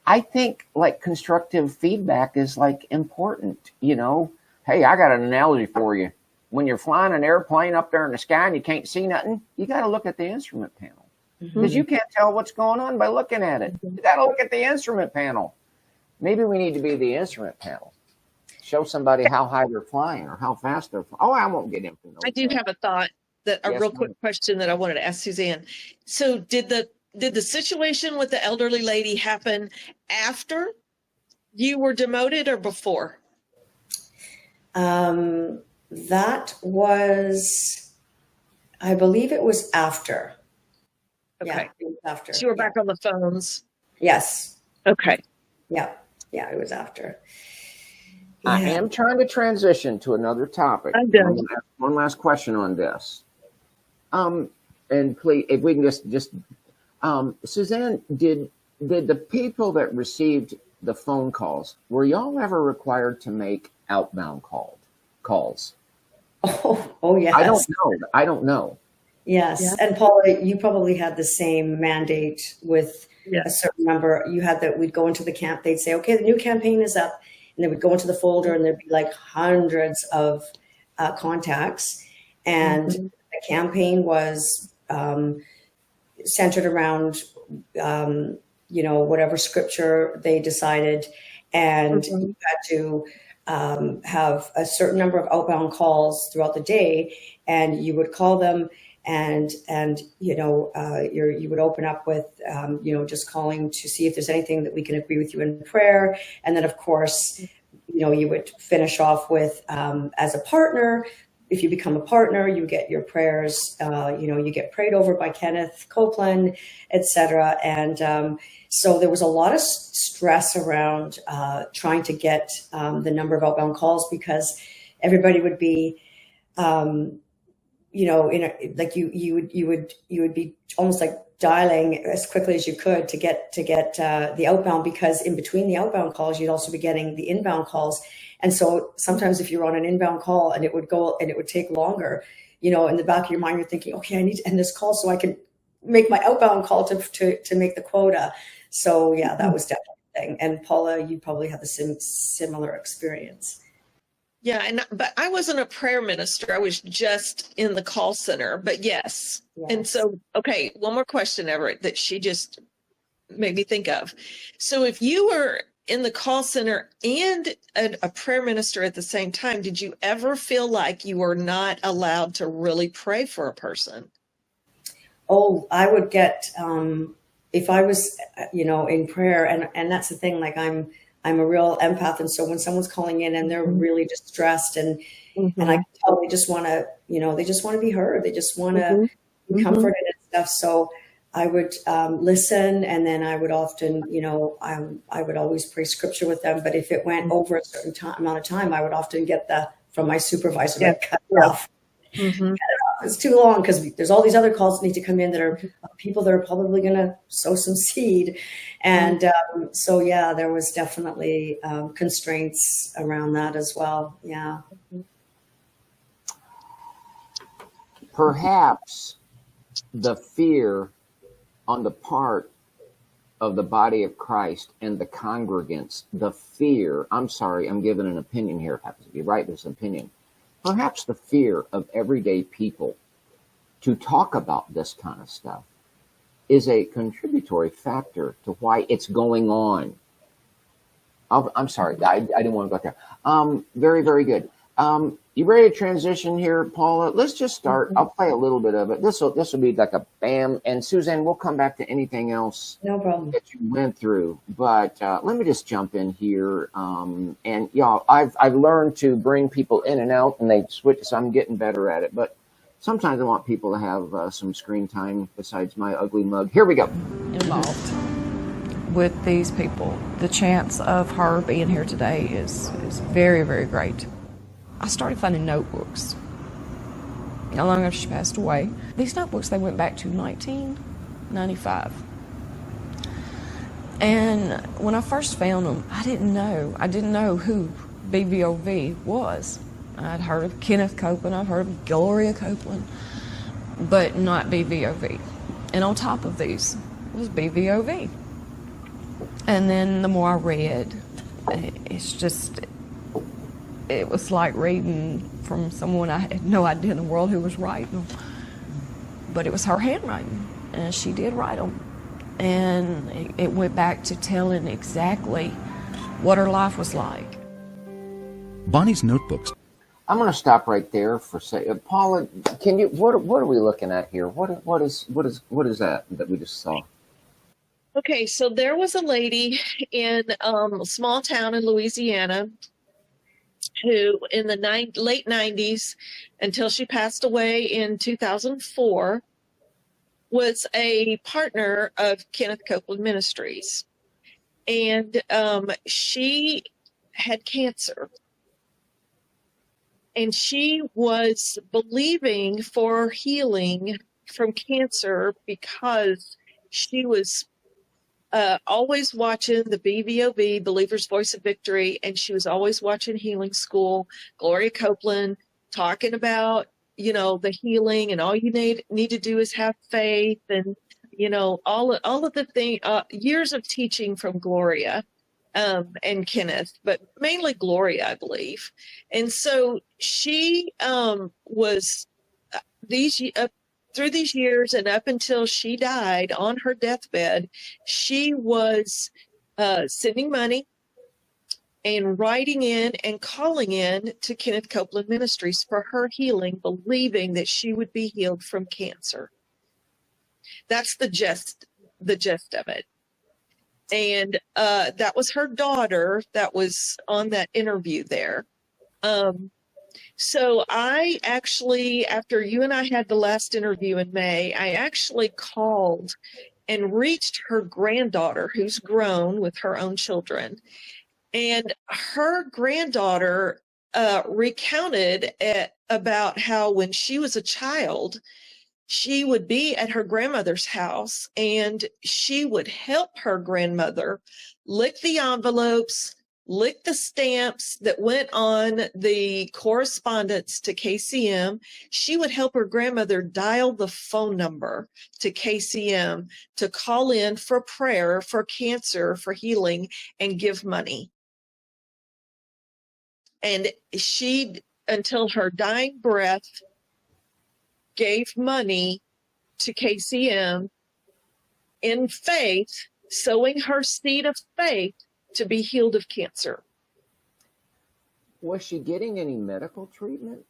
I think like constructive feedback is like important, Hey, I got an analogy for you. When you're flying an airplane up there in the sky and you can't see nothing, you got to look at the instrument panel because you can't tell what's going on by looking at it. You got to look at the instrument panel. Maybe we need to be the instrument panel. Show somebody how high they're flying or how fast they're flying. Oh, I won't get into I do have a thought real quick question that I wanted to ask Suzanne. So did the situation with the elderly lady happen after you were demoted or before? That was, I believe it was after. Okay. Yeah, it was after. So you were back on the phones? Yes. Okay. Yeah, it was after. I am trying to transition to another topic. I'm done. One last question on this. And please, if we can just Suzanne, did the people that received the phone calls, were y'all ever required to make outbound calls? Oh yes. I don't know. Yes. Yeah. And Paula, you probably had the same mandate with a certain number. You had that we'd go into the camp, they'd say, okay, the new campaign is up. And they would go into the folder and there'd be like hundreds of contacts. And the campaign was centered around, whatever scripture they decided. And you had to have a certain number of outbound calls throughout the day. And you would call them and you would open up with, just calling to see if there's anything that we can agree with you in prayer. And then, of course, you would finish off with, as a partner, if you become a partner, you get your prayers, you get prayed over by Kenneth Copeland, etc. And so there was a lot of stress around trying to get the number of outbound calls because everybody would be, you would be almost like dialing as quickly as you could to get the outbound, because in between the outbound calls, you'd also be getting the inbound calls. And so sometimes if you're on an inbound call and it would take longer, in the back of your mind, you're thinking, okay, I need to end this call so I can make my outbound call to make the quota. So yeah, that was definitely a thing. And Paula, you probably had the similar experience. Yeah, but I wasn't a prayer minister. I was just in the call center. But yes. And so, okay, one more question, Everett, that she just made me think of. So if you were in the call center and a prayer minister at the same time, did you ever feel like you were not allowed to really pray for a person? Oh, I would get, if I was, in prayer, and that's the thing, like I'm a real empath. And so when someone's calling in and they're really distressed and I can tell they just want to, they just want to be heard. They just want to be comforted and stuff. So I would listen, and then I would often, I would always pray scripture with them. But if it went over a certain amount of time, I would often get from my supervisor, cut it off. It's too long because there's all these other calls that need to come in that are people that are probably going to sow some seed. And so, yeah, there was definitely constraints around that as well. Yeah. Perhaps the fear on the part of the body of Christ and the congregants, the fear, I'm sorry, I'm giving an opinion here, it happens to be right, this opinion, perhaps the fear of everyday people to talk about this kind of stuff is a contributory factor to why it's going on. I'm sorry, I didn't want to go there. Very, very good. You ready to transition here, Paula? Let's just start. I'll play a little bit of it. This will be like a bam. And Suzanne, we'll come back to anything else No problem. that you went through. But let me just jump in here. And y'all, I've learned to bring people in and out, and they switch, so I'm getting better at it. But sometimes I want people to have some screen time besides my ugly mug. Here we go. Involved with these people. The chance of her being here today is very, very great. I started finding notebooks. Not long after she passed away. These notebooks, they went back to 1995. And when I first found them, I didn't know who BVOV was. I'd heard of Kenneth Copeland, I've heard of Gloria Copeland, but not BVOV. And on top of these was BVOV. And then the more I read, it was like reading from someone I had no idea in the world who was writing them. But it was her handwriting, and she did write them. And it went back to telling exactly what her life was like. Bonnie's notebooks. I'm going to stop right there for a second. Paula, can you? What are we looking at here? What is that we just saw? Okay, so there was a lady in a small town in Louisiana who in the late 90s until she passed away in 2004 was a partner of Kenneth Copeland Ministries. And she had cancer. And she was believing for healing from cancer because she was always watching the BVOV, Believer's Voice of Victory, and she was always watching Healing School, Gloria Copeland, talking about, the healing, and all you need to do is have faith, and, all of the thing, years of teaching from Gloria and Kenneth, but mainly Gloria, I believe. And so she was through these years and up until she died on her deathbed, she was sending money and writing in and calling in to Kenneth Copeland Ministries for her healing, believing that she would be healed from cancer. That's the gist of it. And that was her daughter that was on that interview there. So I actually, after you and I had the last interview in May, I actually called and reached her granddaughter, who's grown with her own children. And her granddaughter recounted about how when she was a child, she would be at her grandmother's house and she would help her grandmother lick the envelopes, lick the stamps that went on the correspondence to KCM. She would help her grandmother dial the phone number to KCM to call in for prayer, for cancer, for healing, and give money. And she, until her dying breath, gave money to KCM in faith, sowing her seed of faith to be healed of cancer. Was she getting any medical treatment?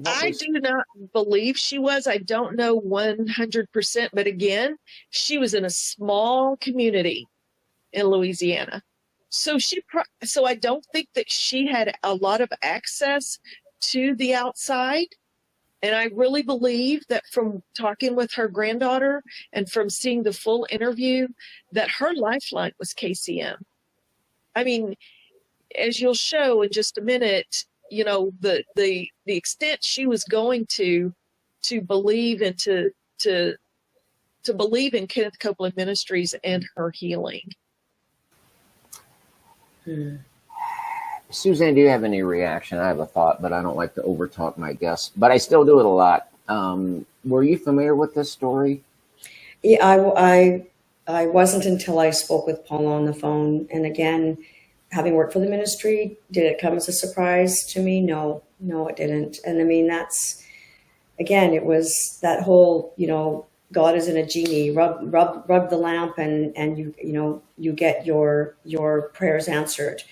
I do not believe she was. I don't know 100%, but again, she was in a small community in Louisiana. So I don't think that she had a lot of access to the outside. And I really believe that from talking with her granddaughter and from seeing the full interview, that her lifeline was KCM. I mean, as you'll show in just a minute, the extent she was going to believe and to believe in Kenneth Copeland Ministries and her healing. Suzanne, do you have any reaction? I have a thought, but I don't like to overtalk my guests, but I still do it a lot. Were you familiar with this story? Yeah, I wasn't until I spoke with Paula on the phone. And again, having worked for the ministry, did it come as a surprise to me? No, it didn't. And I mean, again, it was that whole, God isn't a genie. Rub the lamp, and you get your prayers answered.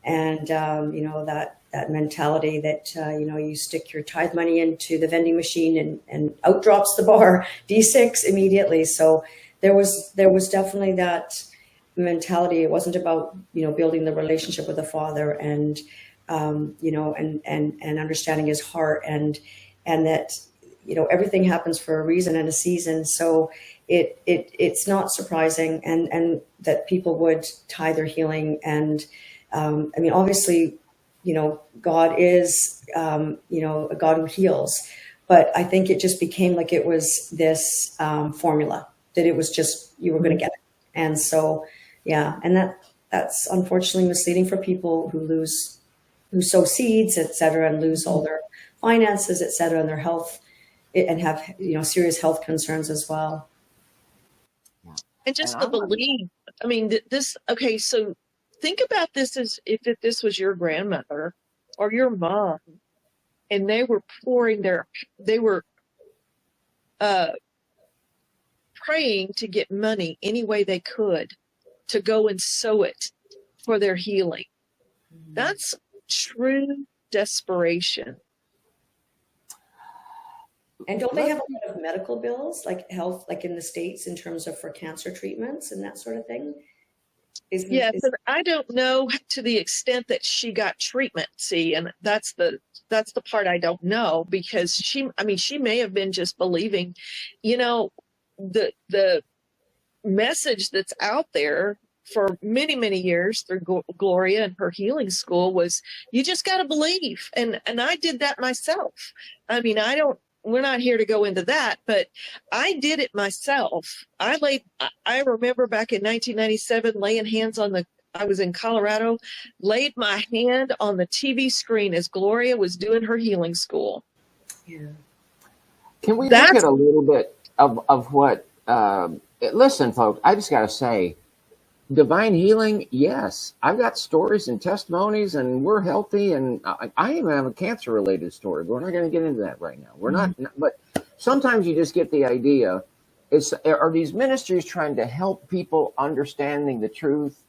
And that mentality that you stick your tithe money into the vending machine and out drops the bar D6 immediately. So there was definitely that mentality. It wasn't about building the relationship with the Father and and understanding His heart, and that everything happens for a reason and a season. So it's not surprising, and that people would tie their healing. And I mean, obviously, God is a God who heals, but I think it just became like it was this formula that it was just you were going to get it. And so yeah, and that's unfortunately misleading for people who sow seeds, etc., and lose all their finances, etc., and their health, and have serious health concerns as well. And just the belief. I mean, this. Okay, so think about this as if this was your grandmother or your mom, and they were praying to get money any way they could to go and sow it for their healing. That's true desperation. And don't they have a lot of medical bills, like health, like in the States, in terms of for cancer treatments and that sort of thing? But I don't know to the extent that she got treatment. See, and that's the part I don't know, because she may have been just believing, the message that's out there for many, many years through Gloria and her healing school was, you just got to believe. And I did that myself. I mean, we're not here to go into that, but I did it myself. I remember back in 1997, laying hands I was in Colorado, laid my hand on the TV screen as Gloria was doing her healing school. Yeah. Can we look at a little bit of what, listen, folks, I just got to say, divine healing, yes. I've got stories and testimonies, and we're healthy, and I even have a cancer-related story. We're not going to get into that right now. We're not, but sometimes you just get the idea. Are these ministries trying to help people understanding the truth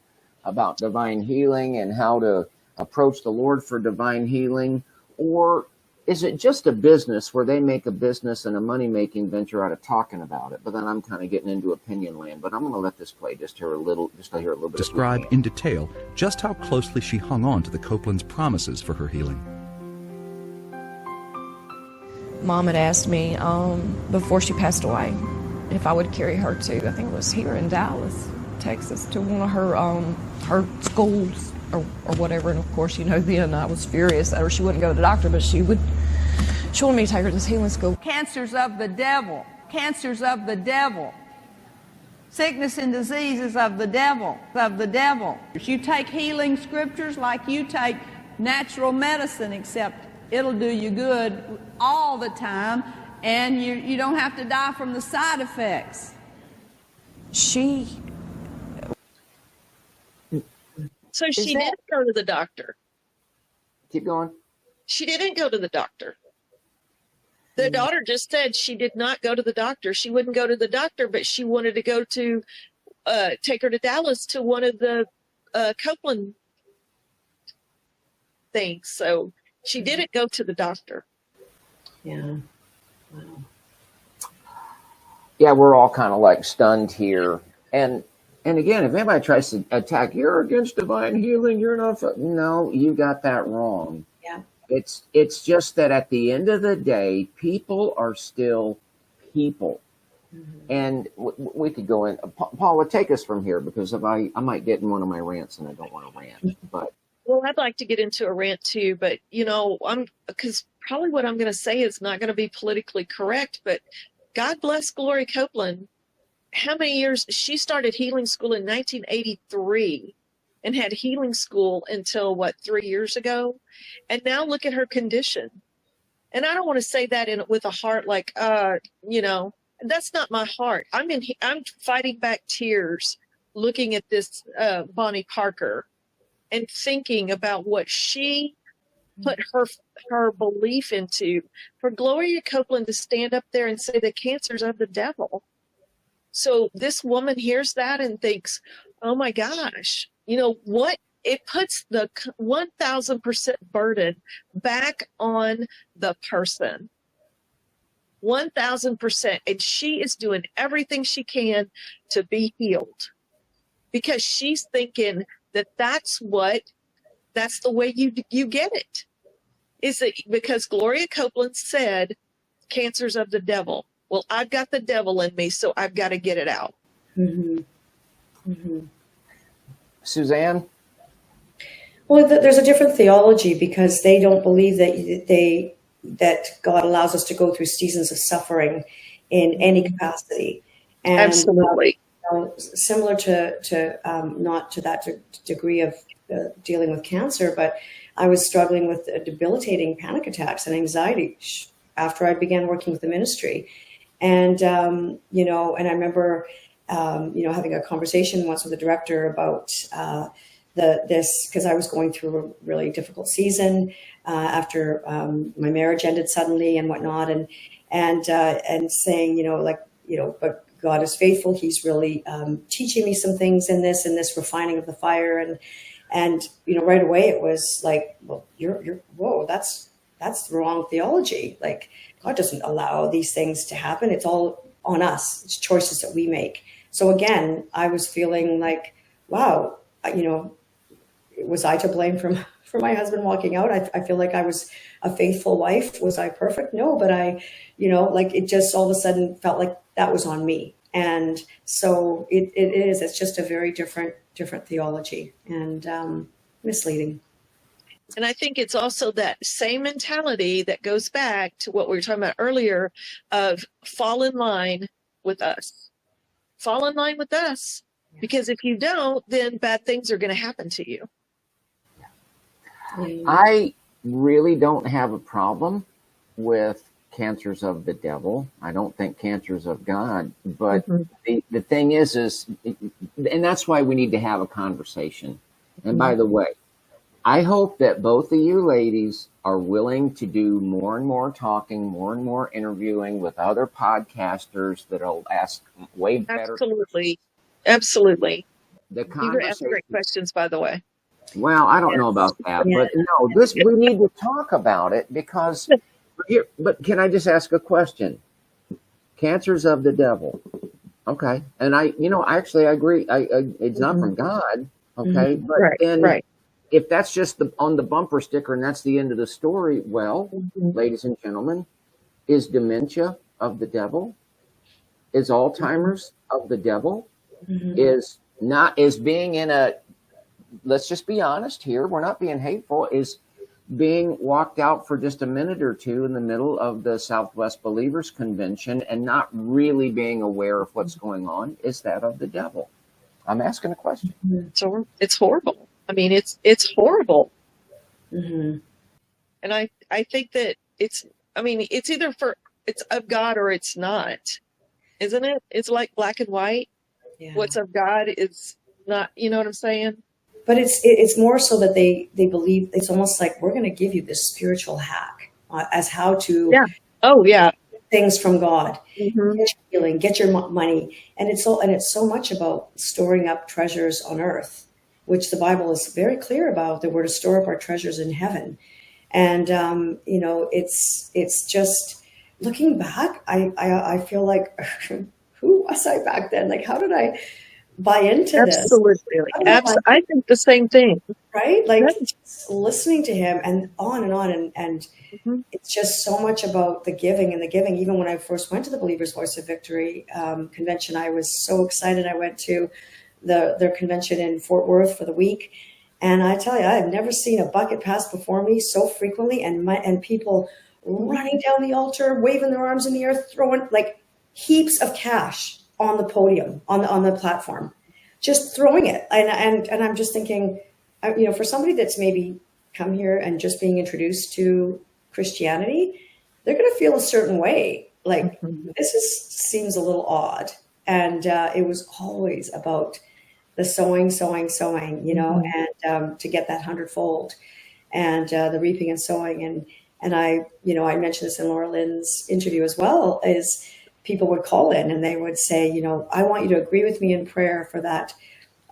about divine healing and how to approach the Lord for divine healing? Or is it just a business where they make a business and a money-making venture out of talking about it? But then I'm kind of getting into opinion land. But I'm going to let this play just to hear a little bit. Describe in detail just how closely she hung on to the Copeland's promises for her healing. Mom had asked me before she passed away if I would carry her to, I think it was here in Dallas, Texas, to one of her schools or whatever. And of course, then I was furious that she wouldn't go to the doctor, but she wanted me to take her to this healing school. Cancer's of the devil. Cancer's of the devil. Sickness and disease is of the devil. Of the devil. You take healing scriptures like you take natural medicine, except it'll do you good all the time, and you don't have to die from the side effects. So she didn't go to the doctor. Keep going. She didn't go to the doctor. The daughter just said she did not go to the doctor. She wouldn't go to the doctor, but she wanted to go to take her to Dallas to one of the Copeland things. So she didn't go to the doctor. Yeah. Wow. Yeah, we're all kind of like stunned here. And again, if anybody tries to attack, you're against divine healing, you're not. No, you got that wrong. Yeah. It's just that at the end of the day, people are still people. Mm-hmm. And we could go in. Paula, take us from here, because if I might get in one of my rants, and I don't want to rant. But well, I'd like to get into a rant too, but because probably what I'm going to say is not going to be politically correct, but God bless Gloria Copeland. How many years? She started healing school in 1983 and had healing school until 3 years ago. And now look at her condition. And I don't want to say that with a heart like, that's not my heart. I'm fighting back tears looking at this Bonnie Parker and thinking about what she put her belief into. For Gloria Copeland to stand up there and say the cancer's of the devil. So this woman hears that and thinks, oh my gosh, what? It puts the 1,000% burden back on the person. 1,000%. And she is doing everything she can to be healed because she's thinking that's the way you get it. Is it because Gloria Copeland said cancer's of the devil? Well, I've got the devil in me, so I've got to get it out. Mm-hmm. Mm-hmm. Suzanne? Well, there's a different theology because they don't believe that God allows us to go through seasons of suffering in any capacity. And, absolutely. Similar to not to that degree of dealing with cancer, but I was struggling with debilitating panic attacks and anxiety after I began working with the ministry. And, and I remember, having a conversation once with the director about this, because I was going through a really difficult season after my marriage ended suddenly and whatnot, and saying, but God is faithful. He's really teaching me some things in this refining of the fire, and right away it was like, well, whoa, that's the wrong theology. Like, God doesn't allow these things to happen. It's all on us. It's choices that we make. So again, I was feeling like, wow, was I to blame for my husband walking out? I feel like I was a faithful wife. Was I perfect? No, but it just all of a sudden felt like that was on me. And so it's just a very different theology and misleading. And I think it's also that same mentality that goes back to what we were talking about earlier of fall in line with us. Fall in line with us. Because if you don't, then bad things are going to happen to you. I really don't have a problem with cancers of the devil. I don't think cancers of God. But the thing is, and that's why we need to have a conversation. And by the way, I hope that both of you ladies are willing to do more and more talking, more and more interviewing with other podcasters that'll ask way better. Absolutely. The You were asking great questions, by the way. Well, I don't know about that, but no, we need to talk about it because but can I just ask a question? Cancers of the devil. Okay. And I agree. It's not from God. Okay. But then if that's just on the bumper sticker and that's the end of the story, well, ladies and gentlemen, is dementia of the devil? Is Alzheimer's of the devil? Is being in a, let's just be honest here, we're not being hateful, is being walked out for just a minute or two in the middle of the Southwest Believers Convention and not really being aware of what's going on, is that of the devil? I'm asking a question. So it's horrible. I mean, it's horrible. Mm-hmm. And I think that it's either it's of God or it's not, isn't it? It's like black and white. Yeah. What's of God is not, you know what I'm saying? But it's more so that they believe, it's almost like we're going to give you this spiritual hack as how to things from God, get your healing, get your money, and it's so much about storing up treasures on earth, which the Bible is very clear about, that we're to store up our treasures in heaven. And it's just looking back, I feel like who was I back then? Like, how did I buy into this? Absolutely. I think the same thing. Right? Like listening to him and on. And it's just so much about the giving and the giving. Even when I first went to the Believer's Voice of Victory convention, I was so excited. I went to their convention in Fort Worth for the week. And I tell you, I have never seen a bucket pass before me so frequently. And people running down the altar, waving their arms in the air, throwing like heaps of cash on the podium, on the platform, just throwing it. And I'm just thinking, for somebody that's maybe come here and just being introduced to Christianity, they're going to feel a certain way. Like, seems a little odd. And it was always about the sowing, you know, and to get that 100-fold, and the reaping and sowing. And I, you know, I mentioned this in Laura Lynn's interview as well, is people would call in and they would say, you know, I want you to agree with me in prayer for that.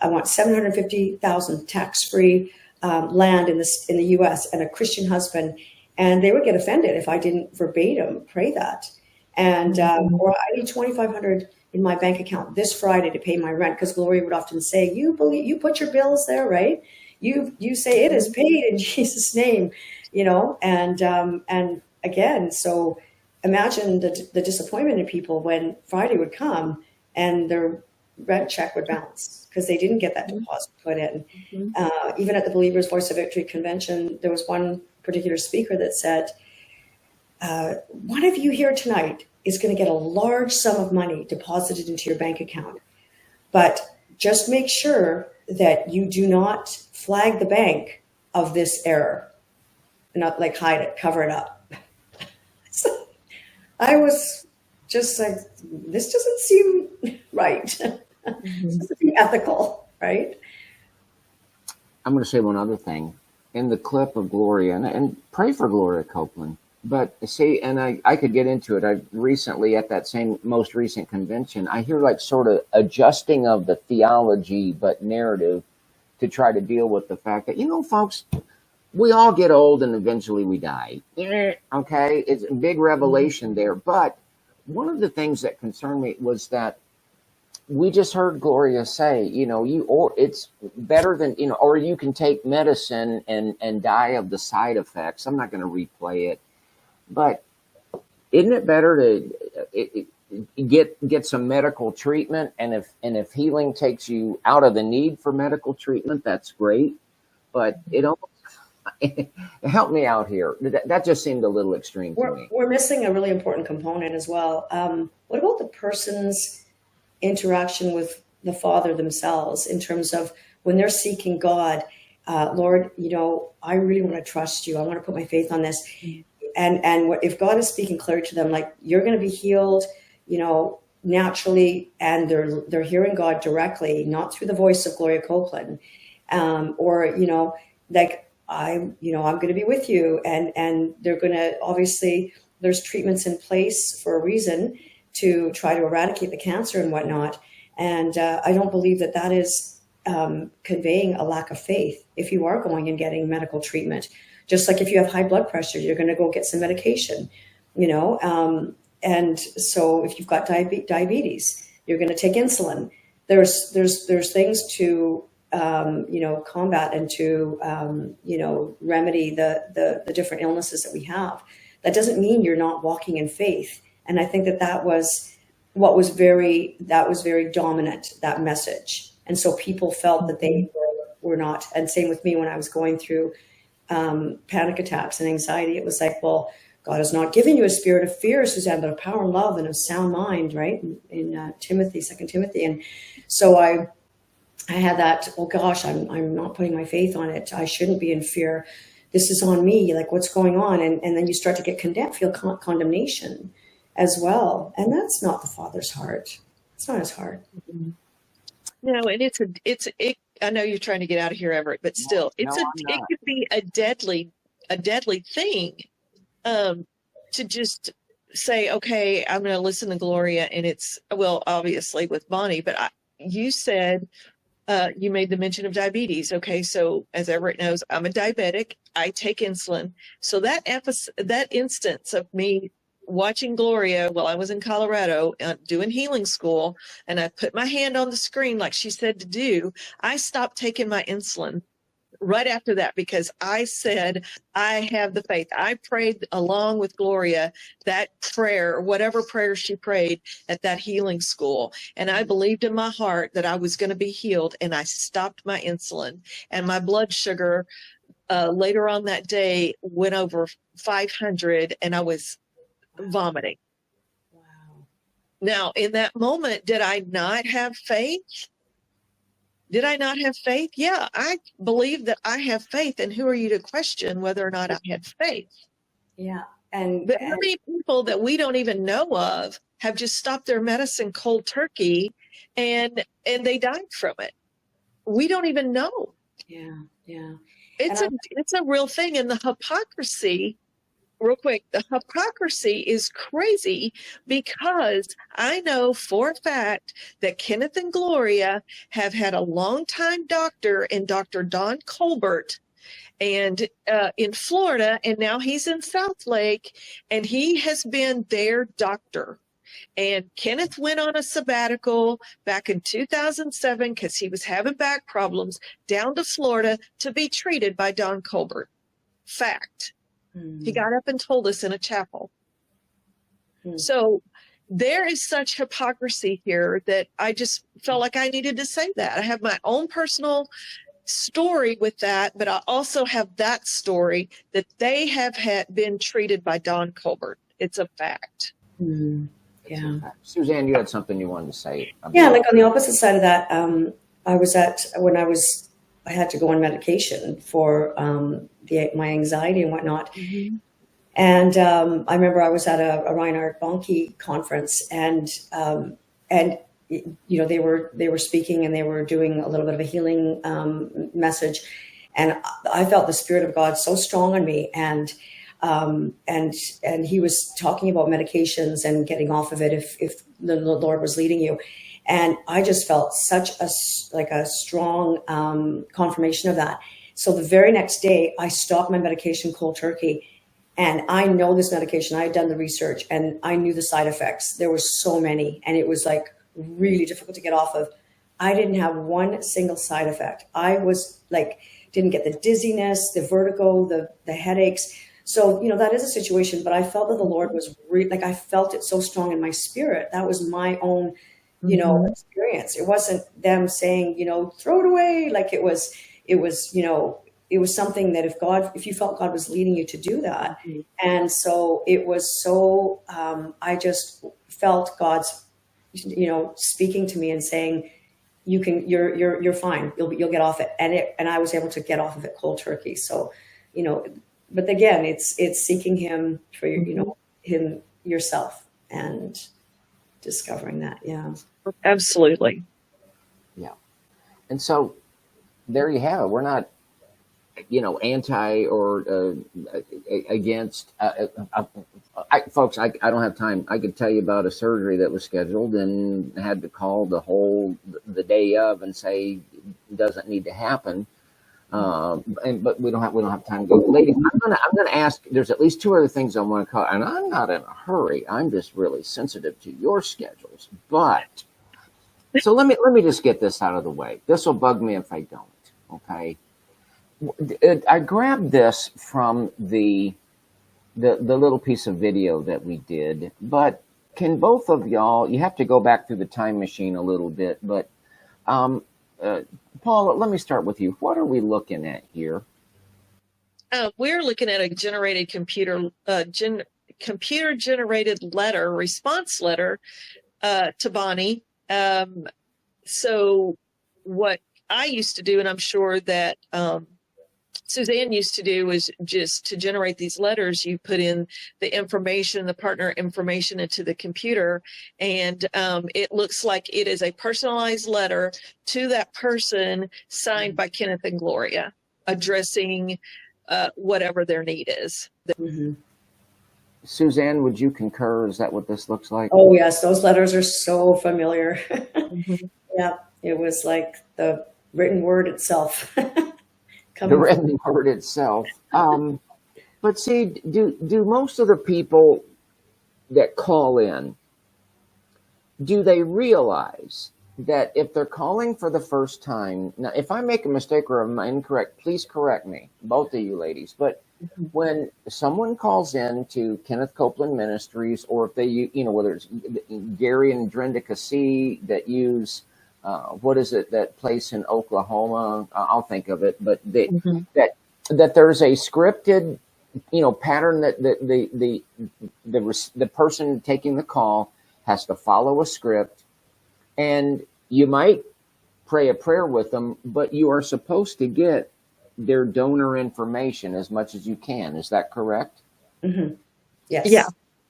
I want 750,000 tax-free land in the U.S. and a Christian husband. And they would get offended if I didn't verbatim pray that. And or I need 2,500 in my bank account this Friday to pay my rent, because Gloria would often say, you put your bills there, right? You say it is paid in Jesus' name, you know. And again, so imagine the disappointment in people when Friday would come and their rent check would bounce because they didn't get that deposit put in. Even at the Believers Voice of Victory convention, there was one particular speaker that said, one of you here tonight is going to get a large sum of money deposited into your bank account, but just make sure that you do not flag the bank of this error, not like hide it, cover it up. So I was just like, this doesn't seem right. This doesn't seem ethical, right? I'm going to say one other thing. In the clip of Gloria, and pray for Gloria Copeland, but see, and I could get into it. I recently, at that same most recent convention, I hear like sort of adjusting of the theology, but narrative, to try to deal with the fact that, you know, folks, we all get old and eventually we die. Okay, it's a big revelation there. But one of the things that concerned me was that we just heard Gloria say, you know, it's better than, you know, or you can take medicine and die of the side effects. I'm not going to replay it, but isn't it better to get some medical treatment? And if healing takes you out of the need for medical treatment, that's great. But it almost help me out here. That just seemed a little extreme to me. We're missing a really important component as well. What about the person's interaction with the Father themselves, in terms of when they're seeking God? Lord, you know, I really want to trust you. I want to put my faith on this. And if God is speaking clearly to them, like, you're going to be healed, you know, naturally, and they're hearing God directly, not through the voice of Gloria Copeland, or, you know, like, I'm going to be with you, and they're going to, obviously, there's treatments in place for a reason to try to eradicate the cancer and whatnot. And I don't believe that is conveying a lack of faith if you are going and getting medical treatment. Just like if you have high blood pressure, you're going to go get some medication, you know. And so if you've got diabetes, you're going to take insulin. There's things to you know, combat and to you know, remedy the different illnesses that we have. That doesn't mean you're not walking in faith. And I think that was what was very dominant, that message. And so people felt that they were not. And same with me when I was going through panic attacks and anxiety. It was like, well, God has not given you a spirit of fear, Suzanne, but of power and love and of sound mind, right? In Timothy, 2 Timothy. And so I had that, oh gosh, I'm not putting my faith on it. I shouldn't be in fear. This is on me. Like, what's going on? And then you start to get feel condemnation as well. And that's not the Father's heart. It's not his heart. No, and I know you're trying to get out of here, Everett, but still, it could be a deadly thing to just say, okay, I'm going to listen to Gloria, and it's, well, obviously with Bonnie, but you said, you made the mention of diabetes. Okay, so as Everett knows, I'm a diabetic. I take insulin. So that instance of me watching Gloria while I was in Colorado doing healing school, and I put my hand on the screen like she said to do, I stopped taking my insulin right after that, because I said, I have the faith. I prayed along with Gloria that prayer, whatever prayer she prayed at that healing school. And I believed in my heart that I was going to be healed, and I stopped my insulin. And my blood sugar later on that day went over 500, and I was vomiting. Wow. Now, in that moment, did I not have faith? Did I not have faith? Yeah, I believe that I have faith. And who are you to question whether or not I had faith? Yeah. But how many people that we don't even know of have just stopped their medicine cold turkey and they died from it? We don't even know. Yeah. It's a real thing. And the hypocrisy, real quick, the hypocrisy is crazy, because I know for a fact that Kenneth and Gloria have had a longtime doctor in Dr. Don Colbert, and in Florida, and now he's in South Lake, and he has been their doctor. And Kenneth went on a sabbatical back in 2007 because he was having back problems, down to Florida to be treated by Don Colbert. Fact. He got up and told us in a chapel. So there is such hypocrisy here that I just felt like I needed to say that. I have my own personal story with that, but I also have that story that they have been treated by Don Colbert. It's a fact. Yeah. Suzanne, you had something you wanted to say. Yeah, like on the opposite side of that, I had to go on medication for my anxiety and whatnot. And I remember I was at a Reinhard Bonnke conference, and you know, they were speaking, and they were doing a little bit of a healing message, and I felt the Spirit of God so strong on me, and he was talking about medications and getting off of it if the Lord was leading you. And I just felt such a strong confirmation of that. So the very next day, I stopped my medication cold turkey. And I know this medication, I had done the research, and I knew the side effects. There were so many, and it was like really difficult to get off of. I didn't have one single side effect. I was like, didn't get the dizziness, the vertigo, the headaches. So, you know, that is a situation, but I felt that the Lord was I felt it so strong in my spirit. That was my own, you know, experience. It wasn't them saying, you know, throw it away. Like it was, you know, it was something that if you felt God was leading you to do that. And so it was so, I just felt God's, you know, speaking to me and saying, you're fine. You'll get off it. And I was able to get off of it cold turkey. So, you know, but again, it's seeking him for, you know, him yourself and discovering that. Yeah. Absolutely. Yeah. And so there you have it. We're not, you know, anti or against. Folks, I don't have time. I could tell you about a surgery that was scheduled and had to call the day of and say it doesn't need to happen. But we don't have time to go. Ladies, I'm gonna ask. There's at least two other things I want to call, and I'm not in a hurry. I'm just really sensitive to your schedules. But so let me just get this out of the way. This will bug me if I don't. Okay. I grabbed this from the little piece of video that we did, but can both of y'all, you have to go back through the time machine a little bit, but Paul, let me start with you. What are we looking at here? We're looking at a generated computer generated letter, response letter to Bonnie. So what I used to do, and I'm sure that Suzanne used to do, was just to generate these letters. You put in the information, the partner information into the computer, and it looks like it is a personalized letter to that person signed by Kenneth and Gloria, addressing whatever their need is. Suzanne, would you concur? Is that what this looks like? Oh, yes. Those letters are so familiar. Yeah. It was like the written word itself. The written word itself. But see, do most of the people that call in, do they realize that if they're calling for the first time, now if I make a mistake or I'm incorrect, please correct me, both of you ladies, but when someone calls in to Kenneth Copeland Ministries, or if they, you know, whether it's Gary and Brenda Cassee that use, what is it, that place in Oklahoma? I'll think of it, but that there's a scripted, you know, pattern that the person taking the call has to follow a script, and you might pray a prayer with them, but you are supposed to get their donor information as much as you can. Is that correct? Yes. Yeah.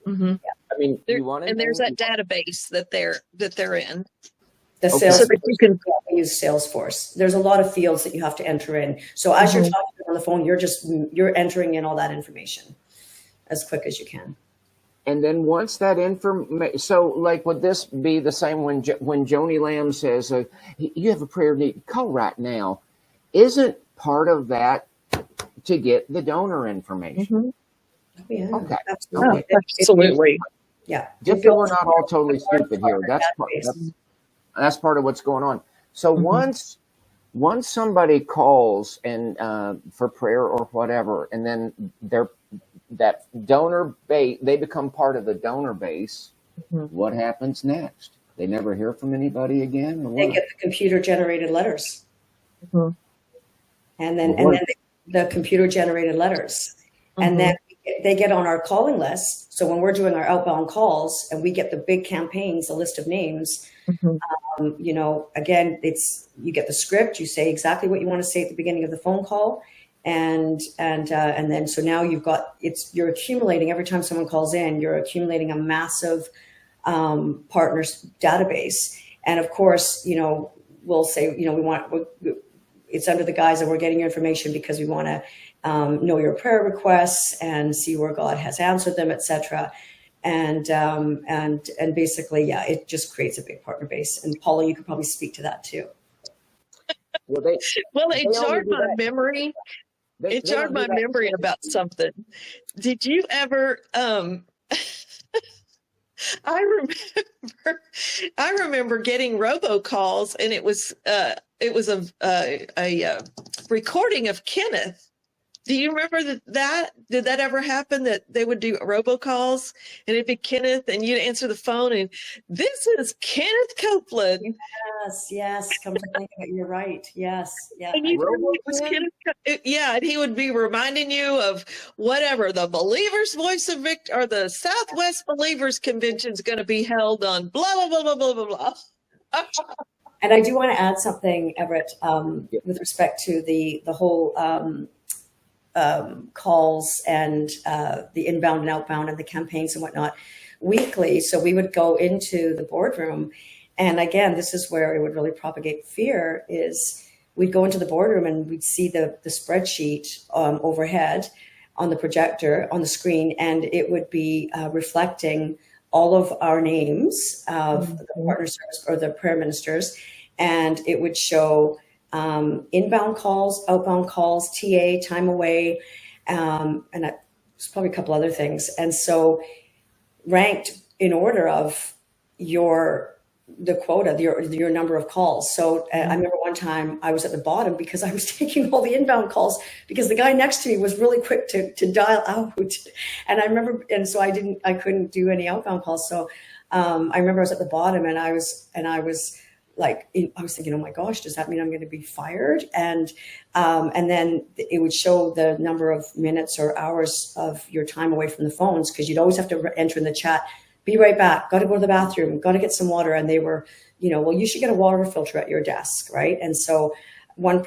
Mm-hmm. I mean, There, you want to and there's that database that they're in, The Okay. so Salesforce, that you can. we use Salesforce. There's a lot of fields that you have to enter in. So as you're talking on the phone, you're entering in all that information as quick as you can. And then once that information, so like, would this be the same when Joni Lamb says, you have a prayer need, call right now? Isn't part of that to get the donor information? Yeah, Okay. absolutely. Okay. Absolutely. Yeah. Just so we're not all totally stupid here. That's part of what's going on. So once somebody calls and for prayer or whatever, and then that donor base, they become part of the donor base. What happens next? They never hear from anybody again? Or They what? get the computer generated letters. And then the computer generated letters. And then they get on our calling list. So when we're doing our outbound calls and we get the big campaigns, a list of names, you know, again, you get the script, you say exactly what you want to say at the beginning of the phone call. And then, so now you're accumulating every time someone calls in, you're accumulating a massive partners database. And of course, you know, we'll say, you know, it's under the guise that we're getting your information because we want to know your prayer requests and see where God has answered them, etc. And basically, yeah, it just creates a big partner base. And Paula, you could probably speak to that too. Well, it jarred my memory. It jarred my memory about something. Did you ever? I remember getting robocalls, and it was a recording of Kenneth. Do you remember that? Did that ever happen, that they would do robocalls and it'd be Kenneth and you'd answer the phone and this is Kenneth Copeland? Yes. Come to think of it, you're right. Yes. Yeah. And it was Kenneth, and he would be reminding you of whatever the Believers Voice of Victory or the Southwest Believers Convention is going to be held on blah, blah, blah, blah, blah, blah, blah. And I do want to add something, Everett, with respect to the whole calls and the inbound and outbound and the campaigns and whatnot weekly. So we would go into the boardroom. And again, this is where it would really propagate fear, is we'd go into the boardroom and we'd see the spreadsheet overhead on the projector, on the screen, and it would be reflecting all of our names of the partner service or the prayer ministers. And it would show inbound calls, outbound calls, TA, time away, and there's probably a couple other things. And so ranked in order of the quota, your number of calls. So I remember one time I was at the bottom because I was taking all the inbound calls because the guy next to me was really quick to dial out. And I remember, and so I couldn't do any outbound calls. So I remember I was at the bottom and I was thinking, oh my gosh, does that mean I'm going to be fired? And then it would show the number of minutes or hours of your time away from the phones, because you'd always have to enter in the chat, be right back, got to go to the bathroom, got to get some water. And they were, well, you should get a water filter at your desk, right? And so one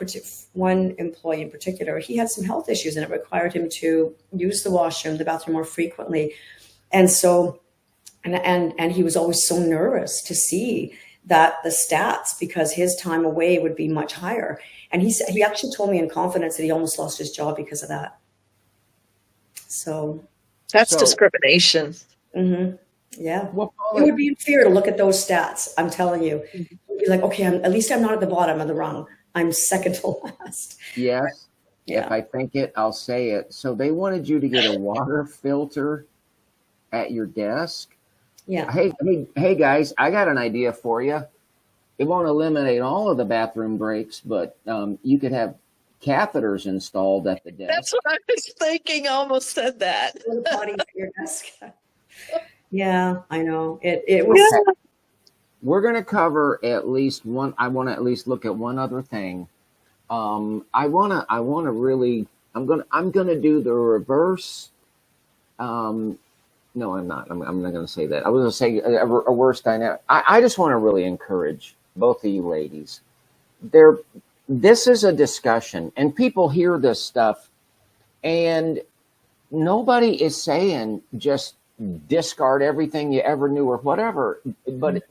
employee in particular, he had some health issues and it required him to use the washroom, the bathroom more frequently. And so, and he was always so nervous to see that the stats, because his time away would be much higher. And he actually told me in confidence that he almost lost his job because of that. So that's discrimination. Mm-hmm. Yeah. Well, it would be in fear to look at those stats. I'm telling you, you'd be like, okay, at least I'm not at the bottom of the rung. I'm second to last. Yes. Yeah. If I think it, I'll say it. So they wanted you to get a water filter at your desk. Yeah. Hey guys, I got an idea for you. It won't eliminate all of the bathroom breaks, but you could have catheters installed at the desk. That's what I was thinking. I almost said that. Potty at your desk. Yeah, I know. It was. Okay. We're going to cover at least one. I want to at least look at one other thing. I'm going to do the reverse. No, I'm not. I'm not going to say that. I was going to say a worse dynamic. I just want to really encourage both of you ladies. This is a discussion, and people hear this stuff, and nobody is saying just discard everything you ever knew or whatever, but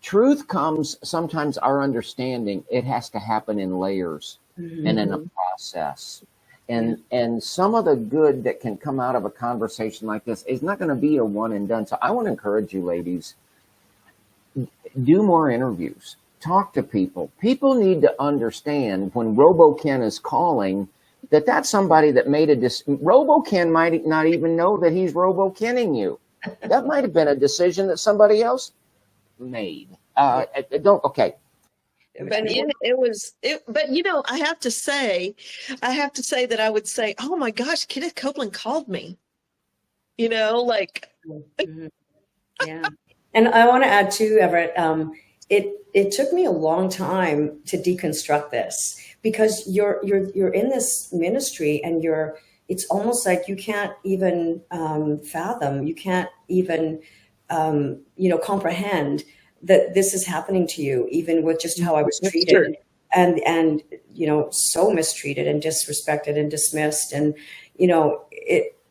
truth comes, sometimes our understanding, it has to happen in layers and in a process. And some of the good that can come out of a conversation like this is not going to be a one and done. So I want to encourage you ladies, do more interviews, talk to people. People need to understand when RoboKen is calling that that's somebody that made a decision. RoboKen might not even know that he's RoboKenning you. That might have been a decision that somebody else made. Okay. But but I have to say that I would say, oh my gosh, Kenneth Copeland called me, like. Yeah. And I want to add too, Everett, it took me a long time to deconstruct this, because you're in this ministry and it's almost like you can't even fathom, you can't even comprehend that this is happening to you, even with just how I was treated and so mistreated and disrespected and dismissed. And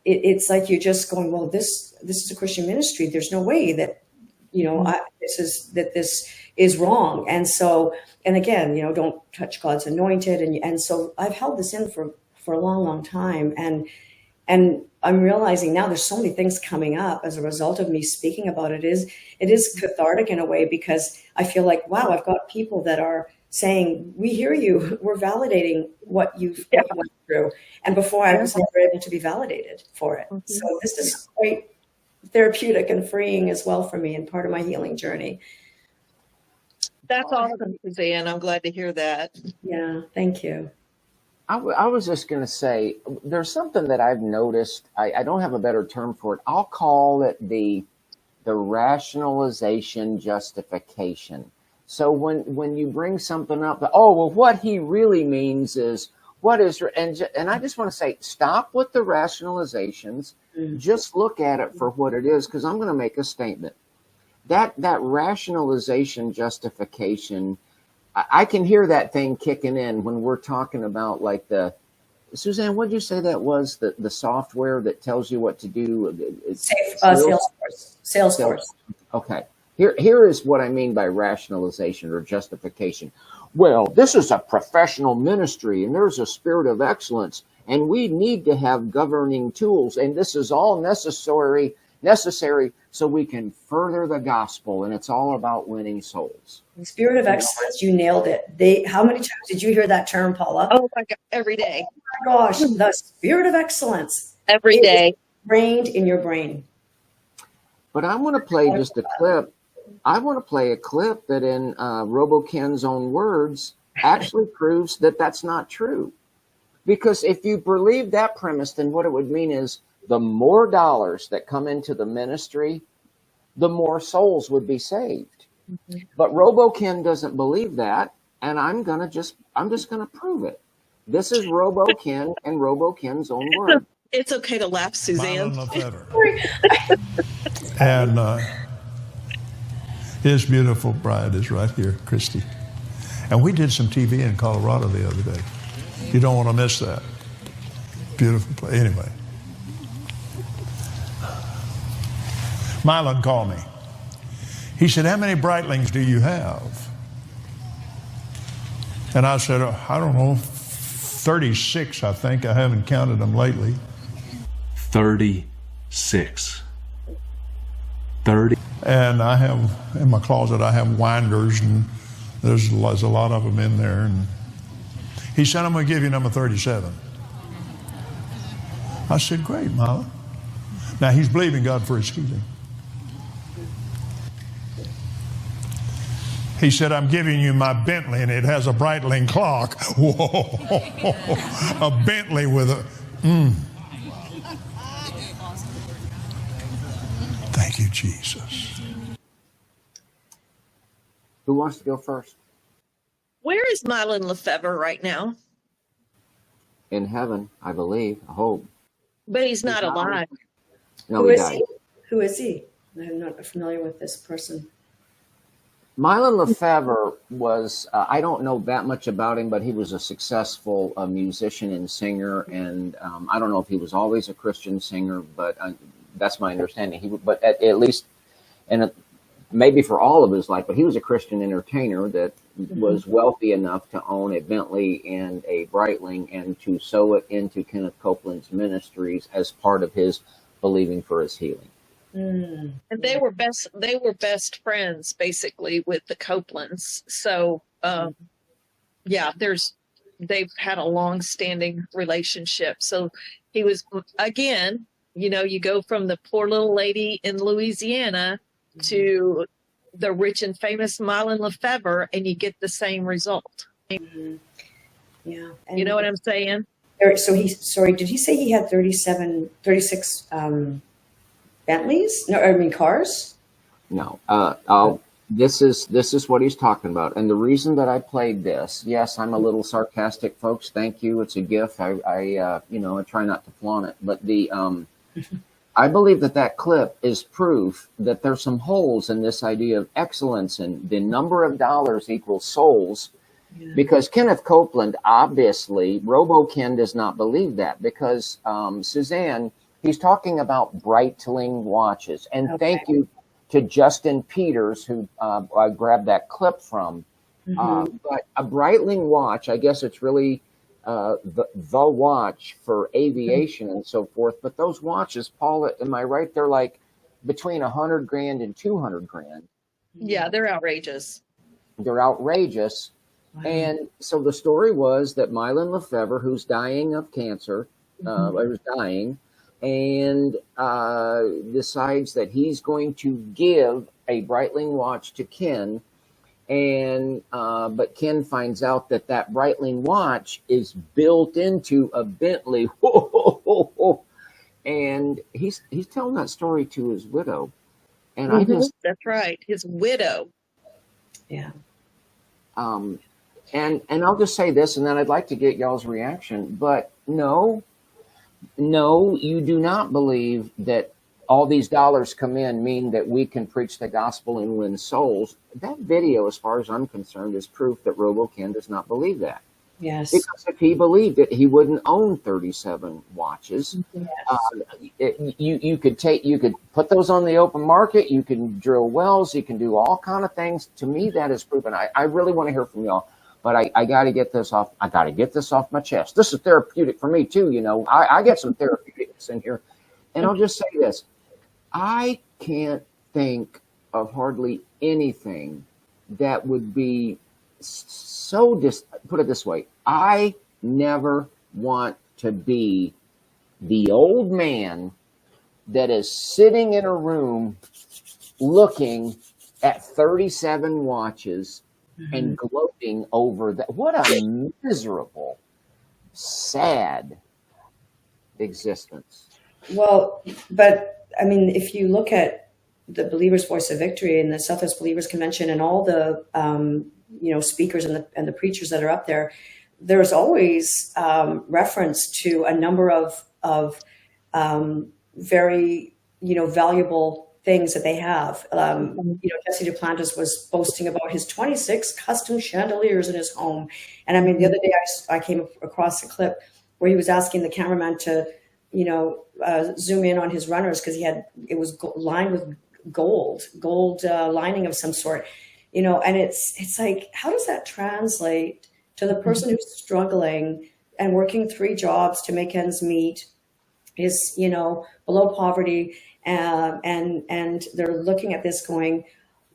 it's like you're just going, well, this is a Christian ministry. There's no way that this is wrong. And so, and again, don't touch God's anointed. And so I've held this in for a long, long time. And I'm realizing now there's so many things coming up as a result of me speaking about it. It is cathartic in a way, because I feel like, wow, I've got people that are saying, we hear you, we're validating what you went through. And before I was never able to be validated for it. Mm-hmm. So this is quite therapeutic and freeing as well for me, and part of my healing journey. That's awesome, Suzanne. I'm glad to hear that. Yeah, thank you. I was just going to say, there's something that I've noticed. I don't have a better term for it. I'll call it the rationalization justification. So when you bring something up, what he really means is what is, and I just want to say, stop with the rationalizations. Mm-hmm. Just look at it for what it is, because I'm going to make a statement. That rationalization justification, I can hear that thing kicking in when we're talking about like Suzanne, what did you say that was? The software that tells you what to do? Salesforce. Okay. Here is what I mean by rationalization or justification. Well, this is a professional ministry and there's a spirit of excellence and we need to have governing tools, and this is all necessary so we can further the gospel, and it's all about winning souls. Spirit of excellence, you nailed it. How many times did you hear that term, Paula? Oh my God, every day. Oh my gosh, the spirit of excellence. Every day. Ingrained in your brain. But I want to play just a clip. I want to play a clip that in RoboKen's own words actually proves that that's not true. Because if you believe that premise, then what it would mean is the more dollars that come into the ministry, the more souls would be saved. Mm-hmm. But RoboKen doesn't believe that, and I'm just gonna prove it. This is RoboKen and RoboKen's own word. It's okay to laugh, Suzanne. And his beautiful bride is right here, Christy. And we did some TV in Colorado the other day. You don't want to miss that. Beautiful place. Anyway. Mylon called me. He said, how many Breitlings do you have? And I said, I don't know, 36, I think. I haven't counted them lately. 36. 30. And I have, in my closet, I have winders, and there's a lot of them in there. And he said, I'm going to give you number 37. I said, great, Mama. Now, he's believing God for his healing. He said, I'm giving you my Bentley, and it has a Breitling clock. Whoa. A Bentley with a... Thank you, Jesus. Who wants to go first? Where is Mylon Lefebvre right now? In heaven, I believe. I hope. But he's not alive. No, he died. Who is he? I'm not familiar with this person. Mylon Lefevre was, I don't know that much about him, but he was a successful musician and singer. And I don't know if he was always a Christian singer, but that's my understanding. But at least, and maybe for all of his life, but he was a Christian entertainer that was wealthy enough to own a Bentley and a Breitling and to sow it into Kenneth Copeland's ministries as part of his believing for his healing. And they were best friends basically with the Copelands. So they've had a long-standing relationship. So he was, again, you go from the poor little lady in Louisiana to the rich and famous Mylon Lefevre, and you get the same result. Yeah. And you know what I'm saying? So did he say he had 36 Bentleys? No, I mean cars? No. This is what he's talking about. And the reason that I played this, yes, I'm a little sarcastic, folks. Thank you. It's a gift. I try not to flaunt it. But I believe that clip is proof that there's some holes in this idea of excellence, and the number of dollars equals souls. Yeah. Because Kenneth Copeland, obviously, Robo-Ken does not believe that, because Suzanne, he's talking about Breitling watches. And thank you to Justin Peters, who I grabbed that clip from. But a Breitling watch, I guess it's really the watch for aviation and so forth. But those watches, Paula, am I right? They're like between $100,000 and $200,000. Yeah, they're outrageous. They're outrageous. Wow. And so the story was that Mylon Lefevre, who's dying of cancer, was dying, and decides that he's going to give a Breitling watch to Ken. And but Ken finds out that Breitling watch is built into a Bentley. And he's telling that story to his widow. And that's right, his widow. Yeah. And I'll just say this, and then I'd like to get y'all's reaction. But no, you do not believe that all these dollars come in mean that we can preach the gospel and win souls. That video, as far as I'm concerned, is proof that Robo-Ken does not believe that. Yes. Because if he believed it, he wouldn't own 37 watches. Yes. You could put those on the open market. You can drill wells. You can do all kind of things. To me, that is proven. I really want to hear from y'all, but I got to get this off. I got to get this off my chest. This is therapeutic for me too. I get some therapeutics in here, and I'll just say this. I can't think of hardly anything that would be so put it this way. I never want to be the old man that is sitting in a room looking at 37 watches and gloating over that. What a miserable, sad existence. Well, but I mean, if you look at the Believer's Voice of Victory and the Southwest Believers Convention and all the speakers and the preachers that are up there, there's always reference to a number of very valuable things that they have. Jesse Duplantis was boasting about his 26 custom chandeliers in his home, and I mean the other day I came across a clip where he was asking the cameraman to zoom in on his runners because it was lined with gold lining of some sort, and it's like, how does that translate to the person who's struggling and working 3 jobs to make ends meet, is below poverty, and they're looking at this going,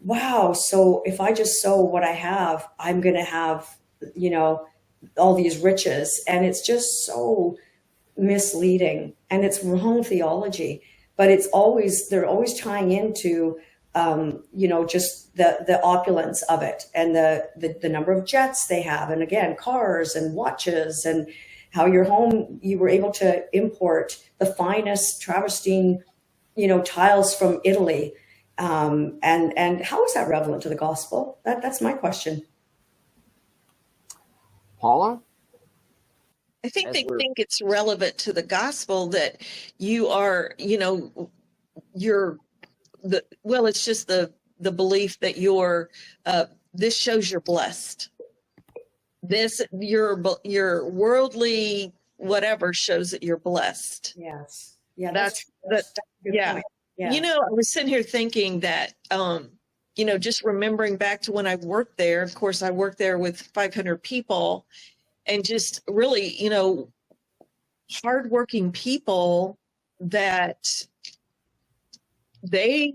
wow, so if I just sow what I have, I'm going to have all these riches. And it's just so misleading, and it's wrong theology, but they're always tying into just the opulence of it, and the number of jets they have, and again cars and watches, and how your home, you were able to import the finest travertine tiles from Italy, and how is that relevant to the gospel? That's my question. Paula? I think they think it's relevant to the gospel that you are, it's just the the belief that this shows you're blessed. Your worldly whatever shows that you're blessed. Yes. Yeah. That's a good yeah. point. Yeah. I was sitting here thinking that, just remembering back to when I worked there. Of course, I worked there with 500 people, and just really, hardworking people that they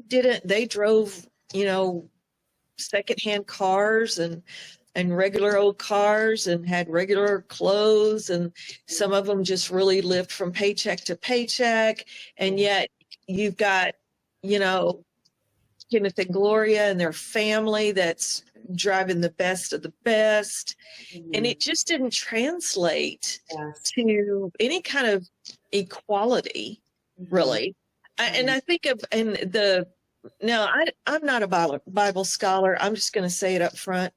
drove, secondhand cars and regular old cars and had regular clothes, and some of them just really lived from paycheck to paycheck. And yet you've got, Kenneth and Gloria and their family that's driving the best of the best. Mm-hmm. And it just didn't translate to any kind of equality, really. Mm-hmm. And I think I'm not a Bible scholar. I'm just going to say it up front.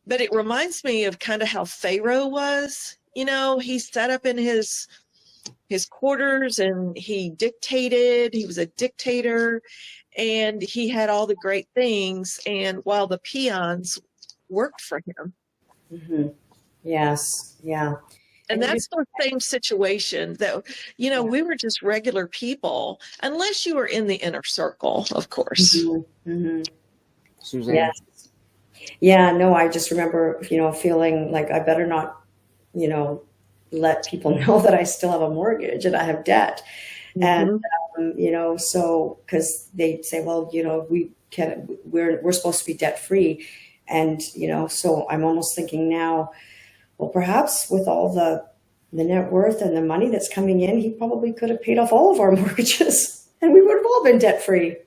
But it reminds me of kind of how Pharaoh was. He sat up in his quarters and he dictated. He was a dictator, and he had all the great things. And while the peons worked for him. Mm-hmm. Yes. Yeah. And that's the same situation that, we were just regular people, unless you were in the inner circle, of course. Mm-hmm. Mm-hmm. Suzanne. Yes. Yeah, no, I just remember, feeling like I better not, let people know that I still have a mortgage and I have debt. Mm-hmm. And, so, cause they say, well, we're supposed to be debt free. And, so I'm almost thinking now, well, perhaps with all the net worth and the money that's coming in, he probably could have paid off all of our mortgages and we would have all been debt free.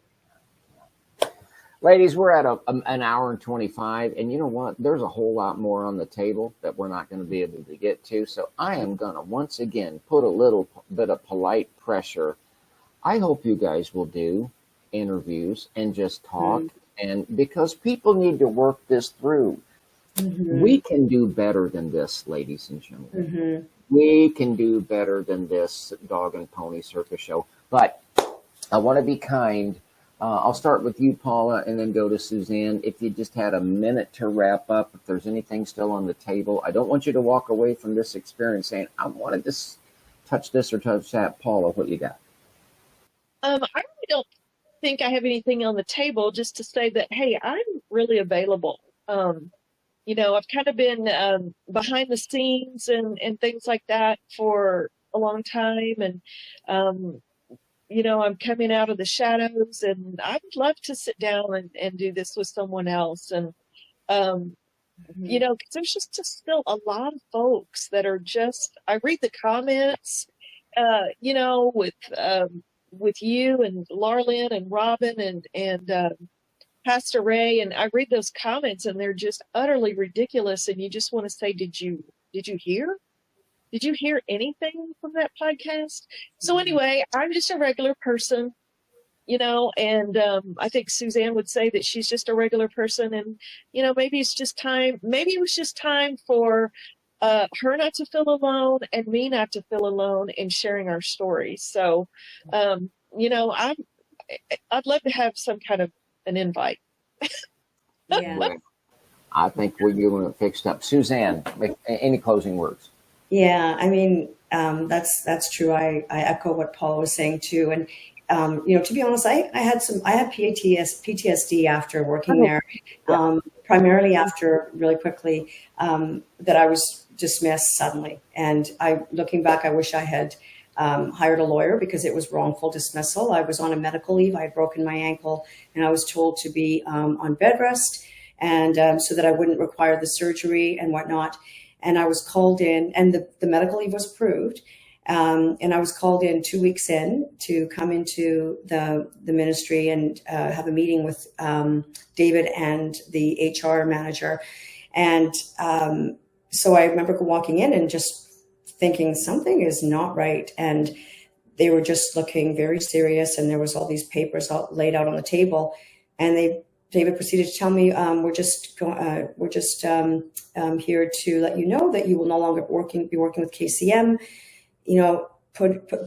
Ladies, we're at an hour and 25, and you know what? There's a whole lot more on the table that we're not going to be able to get to. So I am going to once again put a little bit of polite pressure. I hope you guys will do interviews and just talk, and because people need to work this through. Mm-hmm. We can do better than this, ladies and gentlemen. Mm-hmm. We can do better than this dog and pony circus show. But I want to be kind. I'll start with you, Paula, and then go to Suzanne. If you just had a minute to wrap up, if there's anything still on the table, I don't want you to walk away from this experience saying, I wanted to touch this or touch that. Paula, what you got? I really don't think I have anything on the table, just to say that, hey, I'm really available. I've kind of been behind the scenes and things like that for a long time. And, I'm coming out of the shadows, and I would love to sit down and do this with someone else. And, because there's just still a lot of folks that are I read the comments, with you and Larlyn and Robin and Pastor Ray, and I read those comments and they're just utterly ridiculous. And you just want to say, did you hear? Did you hear anything from that podcast? So anyway, I'm just a regular person, and I think Suzanne would say that she's just a regular person. And, maybe it was just time for her not to feel alone and me not to feel alone in sharing our stories. So, I'd love to have some kind of an invite. Yeah. I think we're getting it fixed up. Suzanne, any closing words? Yeah, I mean, that's true. I echo what Paul was saying too. And, to be honest, I had PTSD after working there, primarily after really quickly, that I was dismissed suddenly. And looking back, I wish I had hired a lawyer, because it was wrongful dismissal. I was on a medical leave. I had broken my ankle, and I was told to be on bed rest, and so that I wouldn't require the surgery and whatnot. And I was called in, and the medical leave was approved. And I was called in 2 weeks in to come into the ministry and have a meeting with David and the HR manager. And so I remember walking in and just thinking something is not right. And they were just looking very serious, and there was all these papers laid out on the table. And David proceeded to tell me, we're just here to let you know that you will no longer be working with KCM.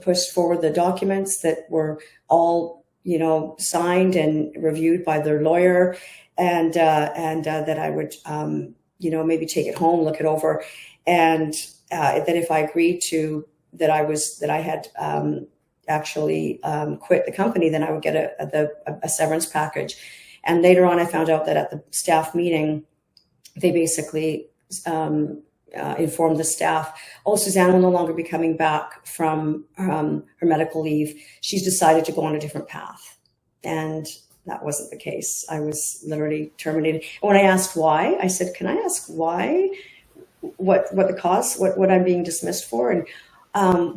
Push forward the documents that were all signed and reviewed by their lawyer, and that I would, maybe take it home, look it over, and that if I agreed to that I had actually quit the company, then I would get a severance package. And later on, I found out that at the staff meeting, they basically informed the staff, oh, Suzanne will no longer be coming back from her medical leave. She's decided to go on a different path. And that wasn't the case. I was literally terminated. And when I asked why, I said, can I ask why? What the cause, what I'm being dismissed for? And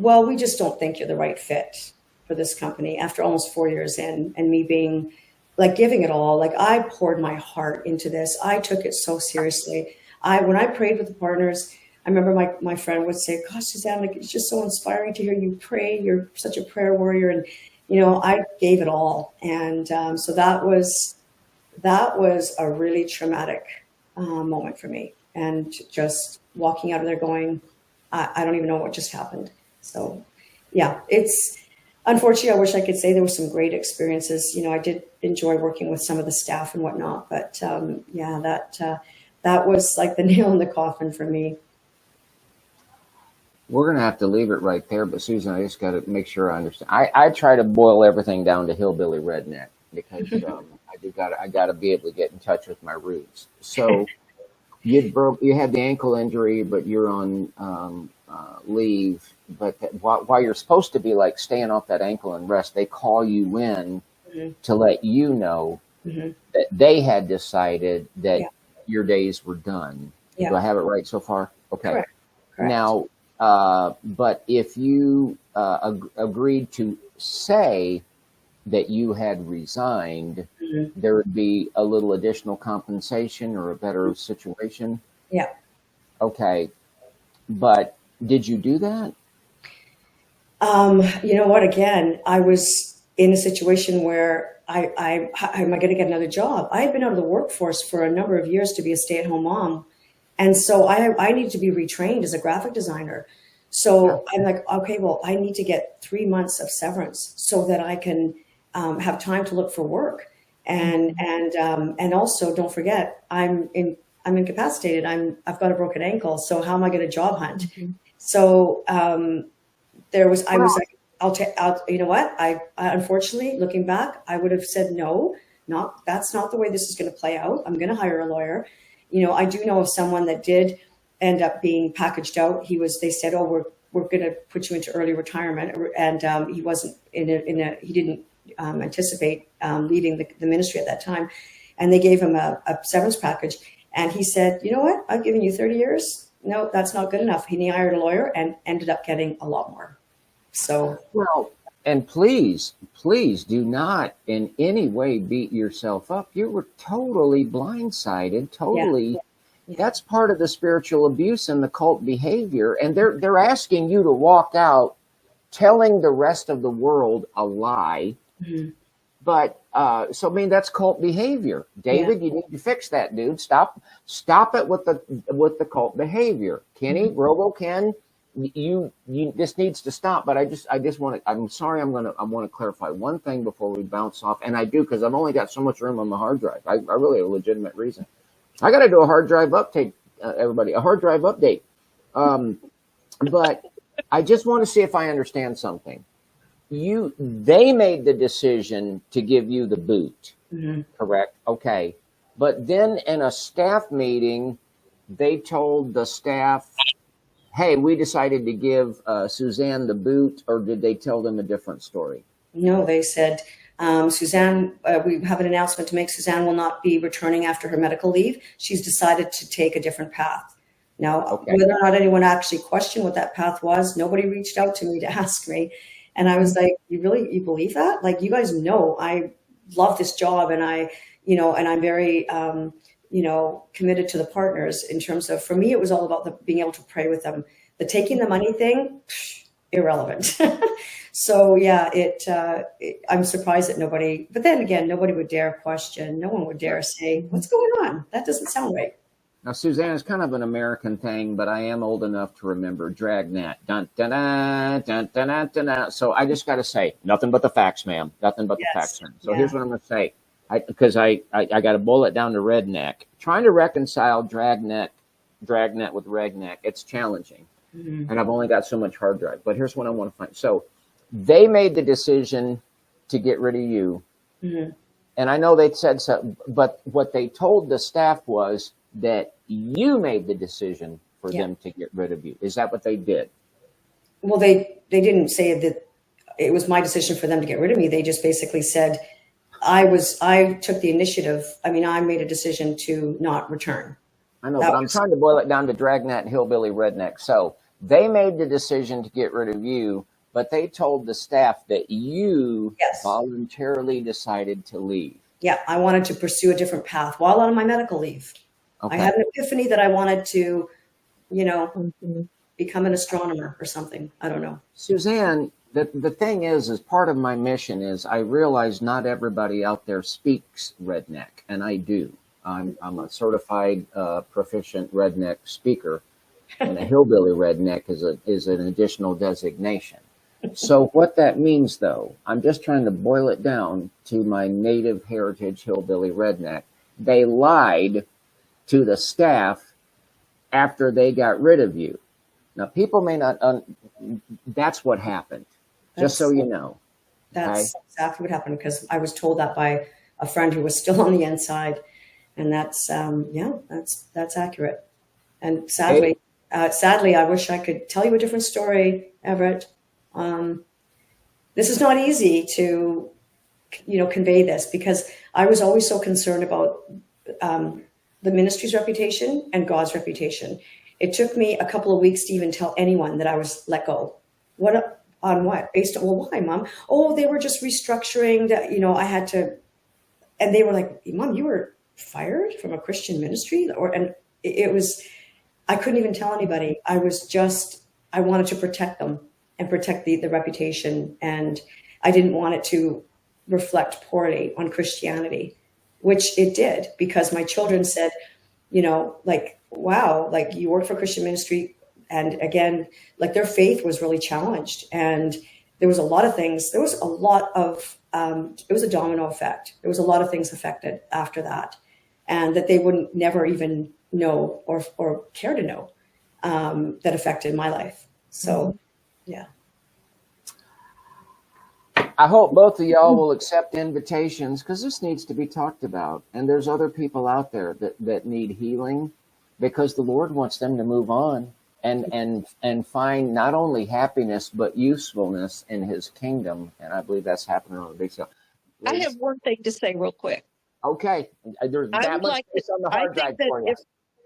well, we just don't think you're the right fit for this company after almost 4 years in, and me being like giving it all. Like, I poured my heart into this. I took it so seriously. When I prayed with the partners, I remember my friend would say, gosh, Suzanne, like, it's just so inspiring to hear you pray. You're such a prayer warrior. And, I gave it all. And so that was a really traumatic moment for me. And just walking out of there going, I don't even know what just happened. So, yeah, it's unfortunately, I wish I could say there were some great experiences. I did enjoy working with some of the staff and whatnot. But, that was like the nail in the coffin for me. We're going to have to leave it right there. But Susan, I just got to make sure I understand. I try to boil everything down to hillbilly redneck because I got to be able to get in touch with my roots. So you had the ankle injury, but you're on leave. But while you're supposed to be like staying off that ankle and rest, they call you in to let you know that they had decided that your days were done. Yeah. Do I have it right so far? Okay. Correct. Now, but if you agreed to say that you had resigned, there would be a little additional compensation or a better situation? Yeah. Okay. But did you do that? You know what? Again, I was in a situation where am I going to get another job? I had been out of the workforce for a number of years to be a stay-at-home mom. And so I needed to be retrained as a graphic designer. So I'm like, okay, well, I need to get 3 months of severance so that I can have time to look for work. And also, don't forget, I'm incapacitated. I've got a broken ankle. So how am I going to job hunt? So I was like, you know what? I unfortunately, looking back, I would have said no. That's not the way this is going to play out. I'm going to hire a lawyer. I do know of someone that did end up being packaged out. They said, oh, we're going to put you into early retirement. And he wasn't he didn't anticipate leaving the ministry at that time. And they gave him a severance package. And he said, you know what? I've given you 30 years. No, that's not good enough. He hired a lawyer and ended up getting a lot more. So, well, and please do not in any way beat yourself up. You were totally blindsided, totally. Yeah. That's part of the spiritual abuse and the cult behavior. And they're asking you to walk out telling the rest of the world a lie. But so I mean, that's cult behavior. David, you need to fix that, dude. Stop it with the cult behavior. Kenny, Robo Ken, you this needs to stop. But I just want to, I'm sorry, I want to clarify one thing before we bounce off. And I do, because I've only got so much room on the hard drive. I really have a legitimate reason. I got to do a hard drive update, everybody, a hard drive update. But I just want to see if I understand something. They made the decision to give you the boot, correct? Okay. But then in a staff meeting, they told the staff, hey, we decided to give Suzanne the boot, or did they tell them a different story? No, they said, Suzanne, we have an announcement to make. Suzanne will not be returning after her medical leave. She's decided to take a different path. Now, whether or not anyone actually questioned what that path was, nobody reached out to me to ask me. And I was like, you believe that? Like, you guys know, I love this job, and and I'm very, committed to the partners in terms of, for me, it was all about being able to pray with them. The taking the money thing, irrelevant. So yeah, I'm surprised that but then again, nobody would dare question. No one would dare say, what's going on? That doesn't sound right. Now, Suzanne, is kind of an American thing, but I am old enough to remember Dragnet. Dun, dun, dun, dun, dun, dun, dun, dun. So I just got to say, nothing but the facts, ma'am. Nothing but the facts, ma'am. So here's what I'm going to say. Because I got to boil it down to redneck. Trying to reconcile Dragnet with redneck, it's challenging. And I've only got so much hard drive. But here's what I want to find. So they made the decision to get rid of you. And I know they said so, but what they told the staff was that you made the decision for them to get rid of you. Is that what they did? Well, they didn't say that it was my decision for them to get rid of me. They just basically said I took the initiative. I mean, I made a decision to not return. I know, but I'm trying to boil it down to Dragnet, hillbilly, redneck. So they made the decision to get rid of you, but they told the staff that you voluntarily decided to leave. Yeah, I wanted to pursue a different path while on my medical leave. Okay. I had an epiphany that I wanted to, become an astronomer or something. I don't know. Suzanne, the thing is part of my mission is I realize not everybody out there speaks redneck, and I do. I'm a certified proficient redneck speaker, and a hillbilly redneck is an additional designation. So what that means, though, I'm just trying to boil it down to my native heritage hillbilly redneck. They lied to the staff after they got rid of you. Now, people may not, that's what happened, just so you know. That's exactly what happened, because I was told that by a friend who was still on the inside. And that's, that's accurate. And sadly, I wish I could tell you a different story, Everett. This is not easy to, convey this, because I was always so concerned about the ministry's reputation and God's reputation. It took me a couple of weeks to even tell anyone that I was let go. On what? Based on, well, why, Mom? Oh, they were just restructuring that, I had to, and they were like, Mom, you were fired from a Christian ministry? And it was, I couldn't even tell anybody. I wanted to protect them and protect the reputation. And I didn't want it to reflect poorly on Christianity, which it did, because my children said, wow, you work for Christian ministry. And again, their faith was really challenged. And there was a lot of things. There was a lot of, it was a domino effect. There was a lot of things affected after that, and that they wouldn't never even know or care to know that affected my life. So, yeah. I hope both of y'all will accept invitations, because this needs to be talked about. And there's other people out there that need healing, because the Lord wants them to move on and find not only happiness, but usefulness in his kingdom. And I believe that's happening on a big scale. I have one thing to say real quick. Okay. There's that much space on the hard drive for you.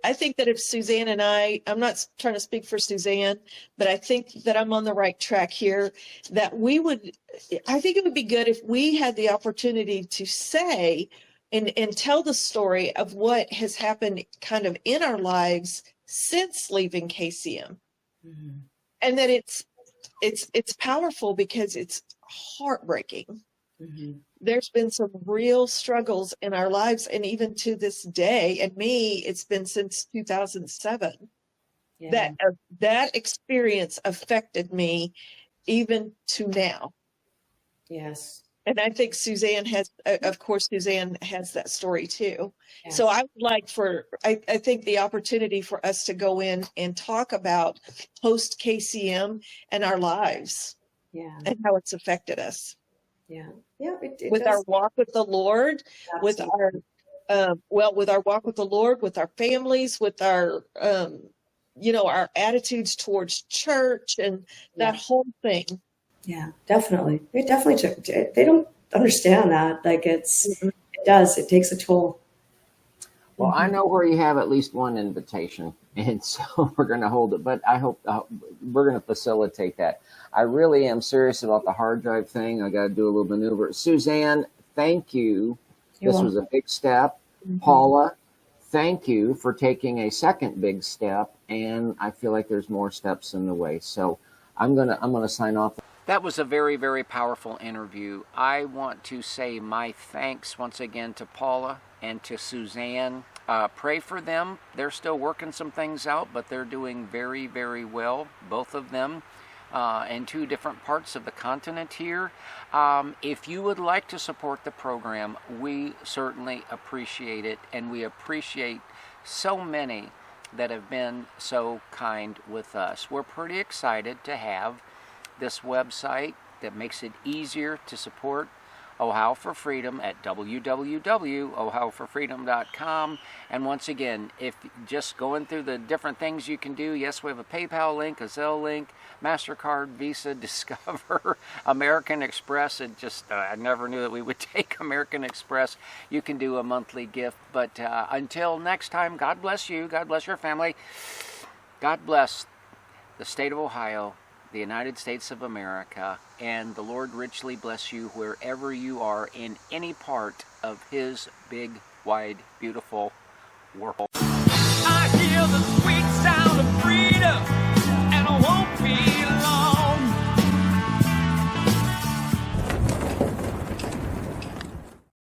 I think that if Suzanne and I'm not trying to speak for Suzanne, but I think that I'm on the right track here, that I think it would be good if we had the opportunity to say and tell the story of what has happened kind of in our lives since leaving KCM. And that it's powerful, because it's heartbreaking. There's been some real struggles in our lives, and even to this day, and me, it's been since 2007 that experience affected me even to now. Yes. And I think Suzanne has that story too. Yes. So I would like I think the opportunity for us to go in and talk about post KCM and our lives, and how it's affected us. Yeah. It with does. Our walk with the Lord, Absolutely. with our walk with the Lord, with our families, with our, our attitudes towards church and that whole thing. Yeah, definitely. It definitely took. They don't understand that. It does. It takes a toll. Well, I know where you have at least one invitation, and so we're going to hold it. But I hope we're going to facilitate that. I really am serious about the hard drive thing. I got to do a little maneuver. Suzanne, thank you. This was a big step. Paula, thank you for taking a second big step, and I feel like there's more steps in the way. So I'm gonna sign off. That was a very, very powerful interview. I want to say my thanks once again to Paula and to Suzanne. Pray for them. They're still working some things out, but they're doing very, very well, both of them, in 2 different parts of the continent here. If you would like to support the program, we certainly appreciate it, and we appreciate so many that have been so kind with us. We're pretty excited to have this website that makes it easier to support Ohio for Freedom at www.ohioforfreedom.com. And once again, if just going through the different things you can do, yes, we have a PayPal link, a Zelle link, MasterCard, Visa, Discover, American Express. It just, I never knew that we would take American Express. You can do a monthly gift. But until next time, God bless you. God bless your family. God bless the state of Ohio, the United States of America, and the Lord richly bless you wherever you are in any part of His big, wide, beautiful world. I hear the sweet sound of freedom.